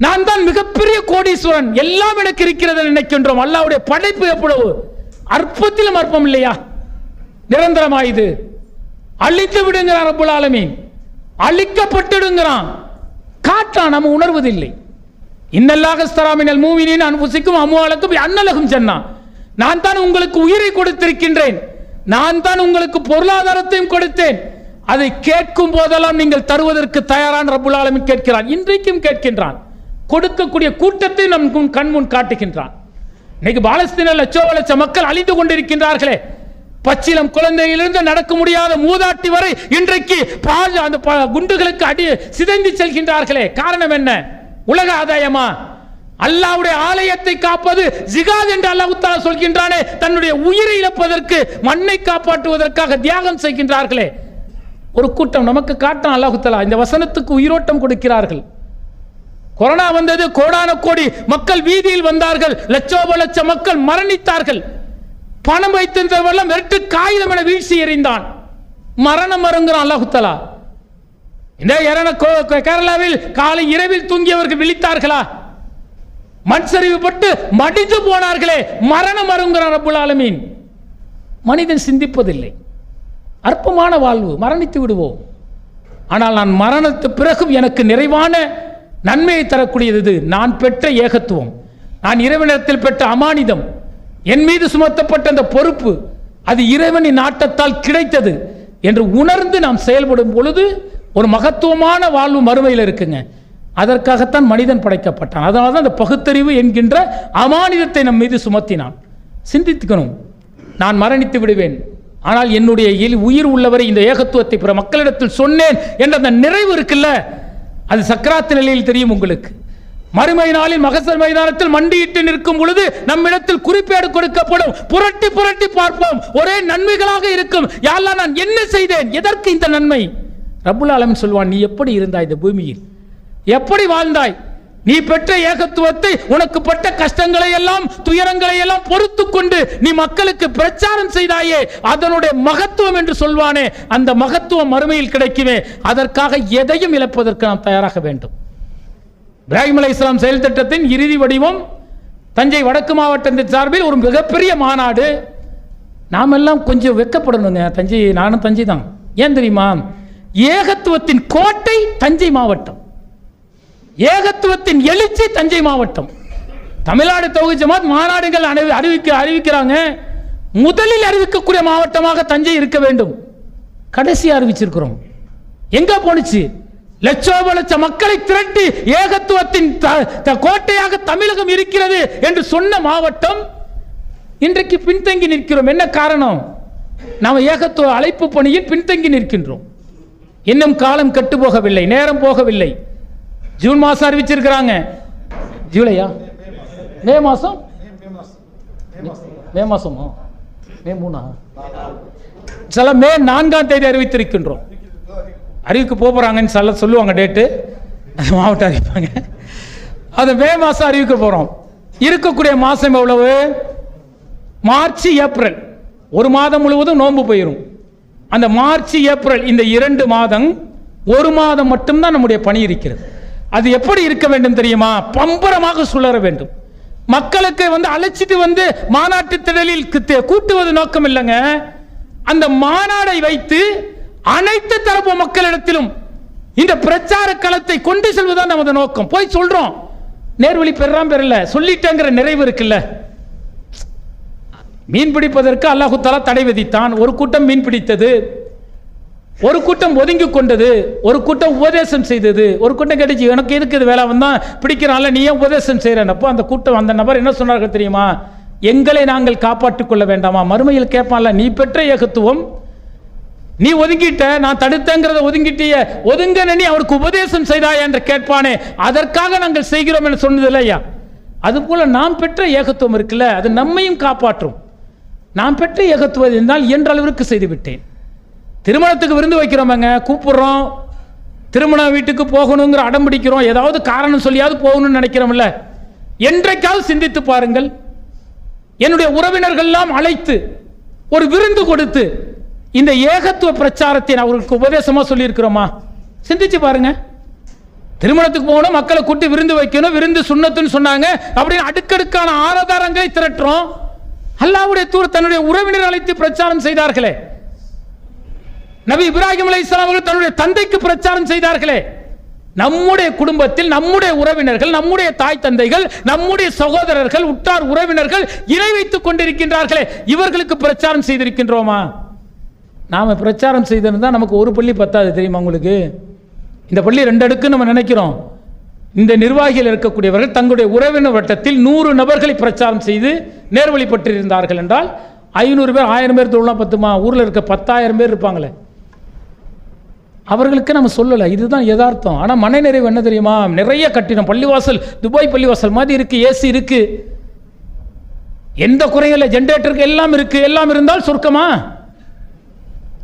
நான் தான் மிகப்பெரிய கோடீஸ்வரன், எல்லாம் எனக்கு இருக்கிறது நினைக்கின்றோம். அல்லாஹ்வுடைய படைப்பு எவ்வளவு அற்பத்திலும் அற்பம் இல்லையா? நிரந்தரமாயுது. அழித்து விடுங்கிறான் ரப்புல் ஆலமீன், அழிக்கப்பட்டுடுங்கிறான். காட்டான், நம்ம உணர்வதில்லை. இன்னல்லாஹ் அஸ்தரா மினல் முஃமினீன அன்ஃபுஸஹும் அம்வாலஹும் பிஅன்னலஹும் ஜன்னா. நான் தான் உங்களுக்கு உயிரை கொடுத்திருக்கின்றேன், நான் தான் உங்களுக்கு பொருளாதாரத்தையும் கொடுத்தேன். அதை கேட்கும் போதெல்லாம் நீங்கள் தருவதற்கு தயாரான ரப்புல் ஆலமீன் கேட்கிறான். இன்றைக்கும் கேட்கின்றான். கொடுக்கக்கூடிய கூட்டத்தை நம் கண்முன் காட்டுகின்றான். இன்னைக்கு பாலஸ்தீன லட்ச மக்கள் அழிந்து கொண்டிருக்கின்றார்களே, பச்சிலம் குழந்தையிலிருந்து நடக்க முடியாத மூதாட்டி வரை இன்றைக்கு அந்த குண்டுகளுக்கு அடி சிதைந்து செல்கின்றார்களே. காரணம் என்ன? உலக ஆதாயமா? அல்லாஹ்வுடைய ஆலயத்தை காப்பது ஜிகாத் என்று அல்லாஹ் தஆலா சொல்கின்றானே. தன்னுடைய உயிரை இழப்பதற்கு, மண்ணை காப்பாற்றுவதற்காக தியாகம் செய்கின்றார்களே. ஒரு கூட்டம் நமக்கு காட்டும் அல்லாஹ் தஆலா இந்த வசனத்துக்கு உயிரோட்டம் கொடுக்கிறார்கள். கொரோனா வந்தது, கோடான கோடி மக்கள் வீதியில் வந்தார்கள், லட்சோப லட்சம் மக்கள் மரணித்தார்கள். பணம் வைத்திருந்தவெல்லாம் வெறுட்டு காகிதம் என வீழ்ச்சி எறிந்தான். மரணம் வருங்கிறான் அல்லாஹ் தஆலா. இந்த கேரளாவில் காலை இரவில் தூங்கியவர்கள் விழித்தார்களா? மண் சரிவு பட்டு மடிந்து போனார்களே, மரணம் வருங்கிறான் ரப்புல் ஆலமீன். மனிதன் சிந்திப்பதில்லை. அற்பமான வாழ்வு, மரணித்து விடுவோம். ஆனால் நான் மரணத்து பிறகும் எனக்கு நிறைவான நன்மையை தரக்கூடியது நான் பெற்ற ஏகத்துவம், நான் இறைவனிடத்தில் பெற்ற அமானிதம், என் மீது சுமத்தப்பட்ட அந்த பொறுப்பு, அது இறைவனின் நாட்டத்தால் கிடைத்தது என்று உணர்ந்து நாம் செயல்படும் பொழுது ஒரு மகத்துவமான வாழ்வு மறுமையில் இருக்குங்க. அதற்காகத்தான் மனிதன் படைக்கப்பட்டான். அதனால தான் அந்த பகுத்தறிவு என்கின்ற அமானிதத்தை நம் மீது சுமத்தினான். சிந்தித்துக்கணும். நான் மரணித்து விடுவேன், ஆனால் என்னுடைய உயிர் உள்ளவரை இந்த ஏகத்துவத்தை பிற மக்களிடத்தில் சொன்னேன் என்ற அந்த நிறைவு இருக்குல்ல, அது சக்கராத்து நிலையில் தெரியும் உங்களுக்கு. மறுமை நாளில் மகசர் மைதானத்தில் மண்டியிட்டு நிற்கும் பொழுது நம்மிடத்தில் குறிப்பேடு கொடுக்கப்படும். புரட்டி புரட்டி பார்ப்போம், ஒரே நன்மைகளாக இருக்கும். யா அல்லாஹ், நான் என்ன செய்தேன், எதற்கு இந்த நன்மை? ரப்புல் ஆலமீன் சொல்வான், நீ எப்படி இருந்தாய் இந்த பூமியில், எப்படி வாழ்ந்தாய், நீ பெற்ற ஏகத்துவத்தை, உனக்கு பட்ட கஷ்டங்களை எல்லாம் துயரங்களை எல்லாம் பொறுத்து கொண்டு நீ மக்களுக்கு பிரச்சாரம் செய்தாயே, அதனுடைய மகத்துவம் என்று சொல்வானே, அந்த மகத்துவம் மறுமையில் கிடைக்குமே. அதற்காக எதையும் இழப்பதற்கு நாம் தயாராக வேண்டும். இப்ராஹிம் அலைஹிஸ்ஸலாம் செயல் திட்டத்தின் இறுதி வடிவம் தஞ்சை வடக்கு மாவட்டத்தின் சார்பில் ஒரு மிகப்பெரிய மாநாடு. நாம் எல்லாம் கொஞ்சம் வெட்கப்படணுங்க. தஞ்சை, நானும் தஞ்சை தான். ஏன் தெரியுமா? ஏகத்துவத்தின் கோட்டை தஞ்சை மாவட்டம், ஏகத்துவத்தின் எழுச்சி தஞ்சை மாவட்டம். தமிழ்நாடு தௌஹீத் ஜமாத் மாநாடுகள் அறிவிக்கிறாங்க. முதலில் அறிவிக்கக்கூடிய மாவட்டமாக தஞ்சை இருக்க வேண்டும். கடைசி அறிவிச்சிருக்கிறோம். எங்க போனுச்சு? லட்சோப லட்ச மக்களை திரட்டி ஏகத்துவத்தின் கோட்டையாக தமிழகம் இருக்கிறது என்று சொன்ன மாவட்டம் இன்றைக்கு பின்தங்கி நிற்கிறோம். என்ன காரணம்? நாம் ஏகத்துவ அழைப்பு பணியில் பின்தங்கி நிற்கின்றோம். இன்னும் காலம் கெட்டு போகவில்லை, நேரம் போகவில்லை. ஜூன் மாசம் அறிவிச்சிருக்கிறாங்க. ஜூலையா? மே மாசம்? மே மாசமா? மே 3 சில மே 4ஆம் தேதி அறிவித்திருக்கின்றோம். அறிவிக்க போறாங்கன்னு சொல்லுவாங்க, டேட்டு மாவட்டம் அறிவிப்பாங்க. அது மே மாசம் அறிவிக்க போறோம். இருக்கக்கூடிய மாசம் எவ்வளவு? March April. ஒரு மாதம் முழுவதும் நோன்பு போயிடும். அந்த மார்ச் ஏப்ரல் இந்த 2 மாதம், ஒரு மாதம் மட்டும்தான் நம்முடைய பணி இருக்கிறது. அது எப்படி இருக்க வேண்டும் தெரியுமா? பம்பரமாக சுழற வேண்டும். மக்களுக்கு அழைச்சிட்டு மாநாட்டு திடலில் கூட்டுவது நோக்கம் இல்லைங்க. அந்த மாநாடை வைத்து அனைத்து தரப்பு மக்களிடத்திலும் இந்த பிரச்சார களத்தை கொண்டு செல்வதுதான் நமது நோக்கம். போய் சொல்றோம், நேர்வழி பெறல, சொல்லிட்டேங்கிற நிறைவு இருக்குல்ல. மீன் பிடிப்பதற்கு அல்லாஹ் தஆலா தடை விதித்தான். ஒரு கூட்டம் மீன் பிடித்தது, ஒரு கூட்டம் ஒதுங்கி கொண்டது, ஒரு கூட்டம் உபதேசம் செய்தது. ஒரு கூட்டம் கேட்டுச்சு, எனக்கு எதுக்கு இது வேலை வந்தா பிடிக்கிறான்ல, நீ ஏன் உபதேசம் செய்யறப்போ அந்த கூட்டம், அந்த நபர் என்ன சொன்னார்கள் தெரியுமா? எங்களை நாங்கள் காப்பாற்றிக் கொள்ள வேண்டாமா? மறுமையில் கேட்பான்ல, நீ பெற்ற ஏகத்துவம் நீ ஒதுங்கிட்ட, நான் தடுத்தங்கிறத ஒதுங்கிட்டிய, ஒதுங்க நீ அவருக்கு உபதேசம் செய்தாயா என்று கேட்பானே, அதற்காக நாங்கள் செய்கிறோம் என்று சொன்னது இல்லையா? அதுபோல நாம் பெற்ற ஏகத்துவம் இருக்குல்ல, அது நம்மையும் காப்பாற்றும். நாம் பெற்ற ஏகத்துவம் என்றால் இயன்ற அளவிற்கு செய்து விட்டேன். திருமணத்துக்கு விருந்து வைக்கிறோமங்க, கூப்பிடுறோம், திருமண வீட்டுக்கு போகணுங்கிற அடம் பிடிக்கிறோம், ஏதாவது காரணம் சொல்லியாவது போகணும்னு நினைக்கிறோம்ல. என்றைக்காவது சிந்தித்து பாருங்கள், என்னுடைய உறவினர்கள் எல்லாம் அழைத்து ஒரு விருந்து கொடுத்து இந்த ஏகத்துவ பிரச்சாரத்தை அவர்களுக்கு உபதேசமா சொல்லி இருக்கிறோமா? சிந்திச்சு பாருங்க. திருமணத்துக்கு போகணும், மக்களை கூட்டி விருந்து வைக்கணும், விருந்து சுன்னத்துன்னு சொன்னாங்க அப்படின்னு அடுக்கடுக்கான ஆதாரங்களை திரட்டுறோம். அல்லாஹ்வுடைய தூதர் தன்னுடைய உறவினர் அழைத்து பிரச்சாரம் செய்தார்களே. நபி இப்ராஹிம் அலைஹிஸ்ஸலாம் அவர்கள் தன்னுடைய தந்தைக்கு பிரச்சாரம் செய்தார்களே. நம்முடைய குடும்பத்தில் நம்முடைய உறவினர்கள், நம்முடைய தாய் தந்தைகள், நம்முடைய சகோதரர்கள், உற்றார் உறவினர்கள் இணை வைத்துக் கொண்டிருக்கின்றார்களே, இவர்களுக்கு பிரச்சாரம் செய்திருக்கின்றோமா? நாம பிரச்சாரம் செய்திருந்தா நமக்கு ஒரு பள்ளி பத்தாது, தெரியுமா உங்களுக்கு? இந்த பள்ளி 2 அடுக்கு நம்ம நினைக்கிறோம். இந்த நிர்வாகிகள் இருக்கக்கூடியவர்கள் தங்களுடைய உறவினர் வட்டத்தில் 100 நபர்களை பிரச்சாரம் செய்து நேர்வழிப்பட்டிருந்தார்கள் என்றால் 500 பேர் 1000 பேர் தொழலாம் பத்துமா? ஊரில் இருக்க 10,000 பேர் இருப்பாங்களே, அவர்களுக்கு நம்ம சொல்லலை. இதுதான் யதார்த்தம். ஆனால் மனநிறைவு என்ன தெரியுமா? நிறைய கட்டிடம், பள்ளிவாசல் துபாய் பள்ளிவாசல் மாதிரி இருக்குது, ஏசி இருக்குது, எந்த குறையும் இல்லை, ஜென்ரேட்டருக்கு எல்லாம் இருக்குது. எல்லாம் இருந்தால் சொர்க்கமா?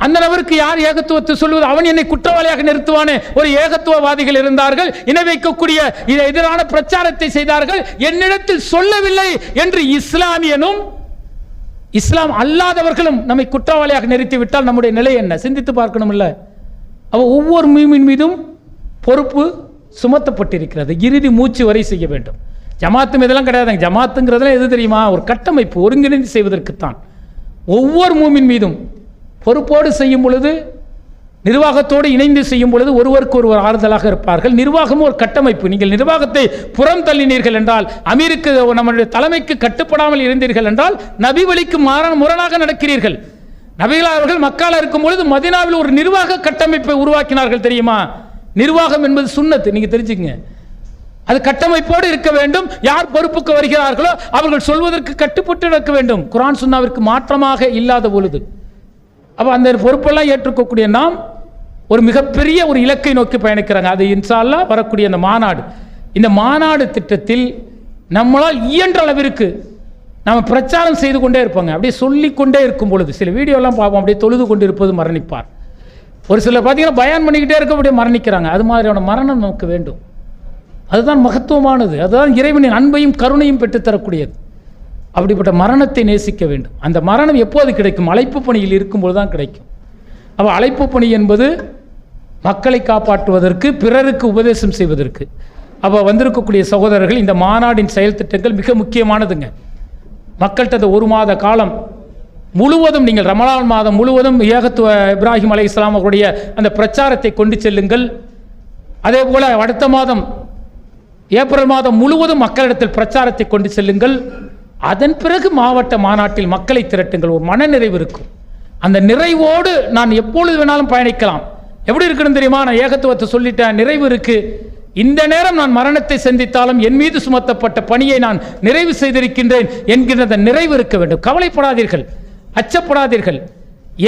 அந்த நபருக்கு யார் ஏகத்துவத்தை சொல்வது? அவன் என்னை குற்றவாளியாக நிறுத்துவானே. ஒரு ஏகத்துவவாதிகள் இருந்தார்கள், இணை வைக்கக்கூடிய எதிரான பிரச்சாரத்தை செய்தார்கள், என்னிடத்தில் சொல்லவில்லை என்று இஸ்லாமியனும் இஸ்லாம் அல்லாதவர்களும் நம்மை குற்றவாளியாக நிறுத்திவிட்டால் நம்முடைய நிலை என்ன? சிந்தித்து பார்க்கணும். இல்லை, அவ ஒவ்வொரு மீமின் மீதும் பொறுப்பு சுமத்தப்பட்டிருக்கிறது. இறுதி மூச்சு வரை செய்ய வேண்டும். ஜமாத்தும் இதெல்லாம் கிடையாதுங்க. ஜமாத்துங்கிறதுல எது தெரியுமா? ஒரு கட்டமைப்பு, ஒருங்கிணைந்து செய்வதற்குத்தான். ஒவ்வொரு மூமின் மீதும் பொறுப்போடு செய்யும் பொழுது, நிர்வாகத்தோடு இணைந்து செய்யும் பொழுது ஒருவருக்கு ஒருவர் ஆறுதலாக இருப்பார்கள். நிர்வாகமும் ஒரு கட்டமைப்பு. நீங்கள் நிர்வாகத்தை புறம் தள்ளினீர்கள் என்றால், அமீருக்கு நம்முடைய தலைமைக்கு கட்டுப்படாமல் இருந்தீர்கள் என்றால், நபி வழிக்கு முரணாக நடக்கிறீர்கள். நபிகள் அவர்கள் மக்கால இருக்கும் பொழுது மதீனாவில் ஒரு நிர்வாக கட்டமைப்பை உருவாக்கினார்கள் தெரியுமா? நிர்வாகம் என்பது சுன்னத்து, நீங்க தெரிஞ்சுக்கங்க. அது கட்டமைப்போடு இருக்க வேண்டும். யார் பொறுப்புக்கு வருகிறார்களோ அவர்கள் சொல்வதற்கு கட்டுப்பட்டு இருக்க வேண்டும். குர்ஆன் சுன்னாவிற்கு மாற்றமாக இல்லாத பொழுது அப்போ அந்த பொறுப்பெல்லாம் ஏற்றுக்கக்கூடிய நாம் ஒரு மிகப்பெரிய ஒரு இலக்கை நோக்கி பயணிக்கிறாங்க. அது இன்ஷா அல்லாஹ் வரக்கூடிய அந்த மாநாடு. இந்த மாநாடு திட்டத்தில் நம்மளால் இயன்ற அளவிற்கு நம்ம பிரச்சாரம் செய்து கொண்டே இருப்பாங்க. அப்படியே சொல்லிக்கொண்டே இருக்கும் பொழுது சில வீடியோலாம் பார்ப்போம், அப்படியே தொழுது கொண்டு இருப்பது மரணிப்பார். ஒரு சிலர் பார்த்தீங்கன்னா பயான் பண்ணிக்கிட்டே இருக்க அப்படியே மரணிக்கிறாங்க. அது மாதிரியான மரணம் நமக்கு வேண்டும். அதுதான் மகத்துவமானது. அதுதான் இறைவனின் அன்பையும் கருணையும் பெற்றுத்தரக்கூடியது. அப்படிப்பட்ட மரணத்தை நேசிக்க வேண்டும். அந்த மரணம் எப்போது கிடைக்கும்? அழைப்பு பணியில் இருக்கும்போது தான் கிடைக்கும். அப்போ அழைப்பு பணி என்பது மக்களை காப்பாற்றுவதற்கு, பிறருக்கு உபதேசம் செய்வதற்கு. அப்போ வந்திருக்கக்கூடிய சகோதரர்கள், இந்த மாநாடின் செயல் திட்டங்கள் மிக முக்கியமானதுங்க. மக்கள்கிட்ட அந்த 1 மாத காலம் முழுவதும், நீங்கள் ரமலான் மாதம் முழுவதும் ஏகத்துவ இப்ராஹிம் அலைஹிஸ்ஸலாம் அவருடைய அந்த பிரச்சாரத்தை கொண்டு செல்லுங்கள். அதே போல் அடுத்த மாதம் ஏப்ரல் மாதம் முழுவதும் மக்களிடத்தில் பிரச்சாரத்தை கொண்டு செல்லுங்கள். அதன் பிறகு மாவட்ட மாநாட்டில் மக்களை திரட்டுங்கள். ஒரு மனநிறைவு இருக்கும். அந்த நிறைவோடு நான் எப்பொழுது வேணாலும் பயணிக்கலாம். எப்படி இருக்குன்னு தெரியுமா? நான் ஏகத்துவத்தை சொல்லிட்டேன், நிறைவு இருக்கு. இந்த நேரம் நான் மரணத்தை சந்தித்தாலும் என் மீது சுமத்தப்பட்ட பணியை நான் நிறைவு செய்திருக்கின்றேன் என்கிற அந்த நிறைவு இருக்க வேண்டும். கவலைப்படாதீர்கள், அச்சப்படாதீர்கள்.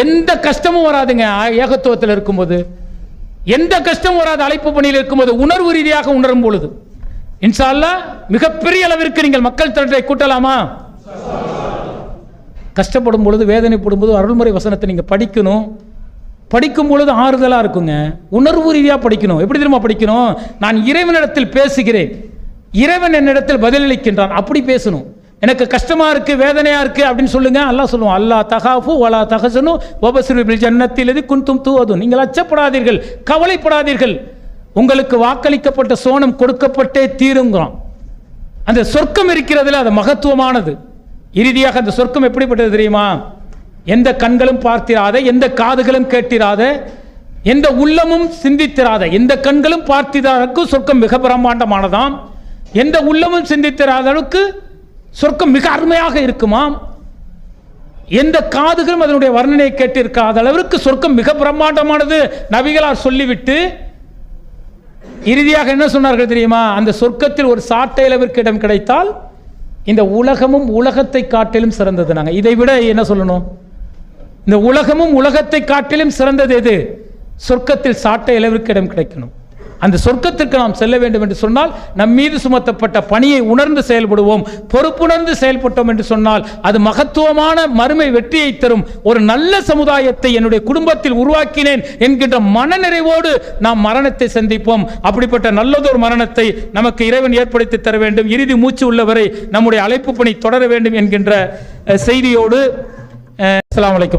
எந்த கஷ்டமும் வராதுங்க ஏகத்துவத்தில் இருக்கும்போது. எந்த கஷ்டமும் வராது அழைப்பு பணியில் இருக்கும்போது, உணர்வு ரீதியாக உணரும் பொழுது. இன்ஷா அல்லாஹ் மிகப்பெரிய அளவிற்கு நீங்கள் மக்கள் திரட்டை கூட்டலாமா? கஷ்டப்படும் பொழுது, வேதனைப்படும் போது அருள்முறை வசனத்தை நீங்கள் படிக்கணும். படிக்கும் பொழுது ஆறுதலாக இருக்குங்க. உணர்வு ரீதியாக படிக்கணும். எப்படி தெரியுமா படிக்கணும்? நான் இறைவனிடத்தில் பேசுகிறேன், இறைவன் என்னிடத்தில் பதிலளிக்கின்றான், அப்படி பேசணும். எனக்கு கஷ்டமா இருக்கு, வேதனையா இருக்கு அப்படின்னு சொல்லுங்க. அல்லாஹ் சொல்லுவோம், அல்லாஹ் தகாஃபு வலா தஹஸனு வபஸிரு பில் ஜன்னத்தில் குன்தும் துஅதுன். நீங்கள் அச்சப்படாதீர்கள், கவலைப்படாதீர்கள். உங்களுக்கு வாக்களிக்கப்பட்ட சோனம் கொடுக்கப்பட்டே தீருங்கிறோம். அந்த சொர்க்கம் இருக்கிறதுல அது மகத்துவமானது. இறுதியாக அந்த சொர்க்கம் எப்படிப்பட்டது தெரியுமா? எந்த கண்களும் பார்த்திராத, எந்த காதுகளும் கேட்டிராத, எந்த உள்ளமும் சிந்தித்திராத, எந்த கண்களும் பார்த்திராதற்கு சொர்க்கம் மிக பிரம்மாண்டமானதாம். எந்த உள்ளமும் சிந்தித்திராத அளவுக்கு சொர்க்கம் மிக அருமையாக இருக்குமாம். எந்த காதுகளும் அதனுடைய வர்ணனையை கேட்டிருக்காத அளவிற்கு சொர்க்கம் மிக பிரம்மாண்டமானது நபிகளார் சொல்லிவிட்டு இறுதியாக என்ன சொன்னார்கள் தெரியுமா? அந்த சொர்க்கத்தில் ஒரு சாட்டை அளவிற்கு இடம் கிடைத்தால் இந்த உலகமும் உலகத்தை காட்டிலும் சிறந்தது. நாங்கள் இதை விட என்ன சொல்லணும்? இந்த உலகமும் உலகத்தை காட்டிலும் சிறந்தது எது? சொர்க்கத்தில் சாட்டை அளவிற்கு இடம் கிடைக்கணும். அந்த சொர்க்கத்திற்கு நாம் செல்ல வேண்டும் என்று சொன்னால் நம் மீது சுமத்தப்பட்ட பணியை உணர்ந்து செயல்படுவோம், பொறுப்புணர்ந்து செயல்பட்டோம் என்று சொன்னால் அது மகத்துவமான மறுமை வெற்றியை தரும். ஒரு நல்ல சமுதாயத்தை என்னுடைய குடும்பத்தில் உருவாக்கினேன் என்கின்ற மனநிறைவோடு நாம் மரணத்தை சந்திப்போம். அப்படிப்பட்ட நல்லதொரு மரணத்தை நமக்கு இறைவன் ஏற்படுத்தி தர வேண்டும். இறுதி மூச்சு உள்ளவரை நம்முடைய அழைப்பு பணி தொடர வேண்டும் என்கின்ற செய்தியோடு அஸ்ஸலாமு அலைக்கும்.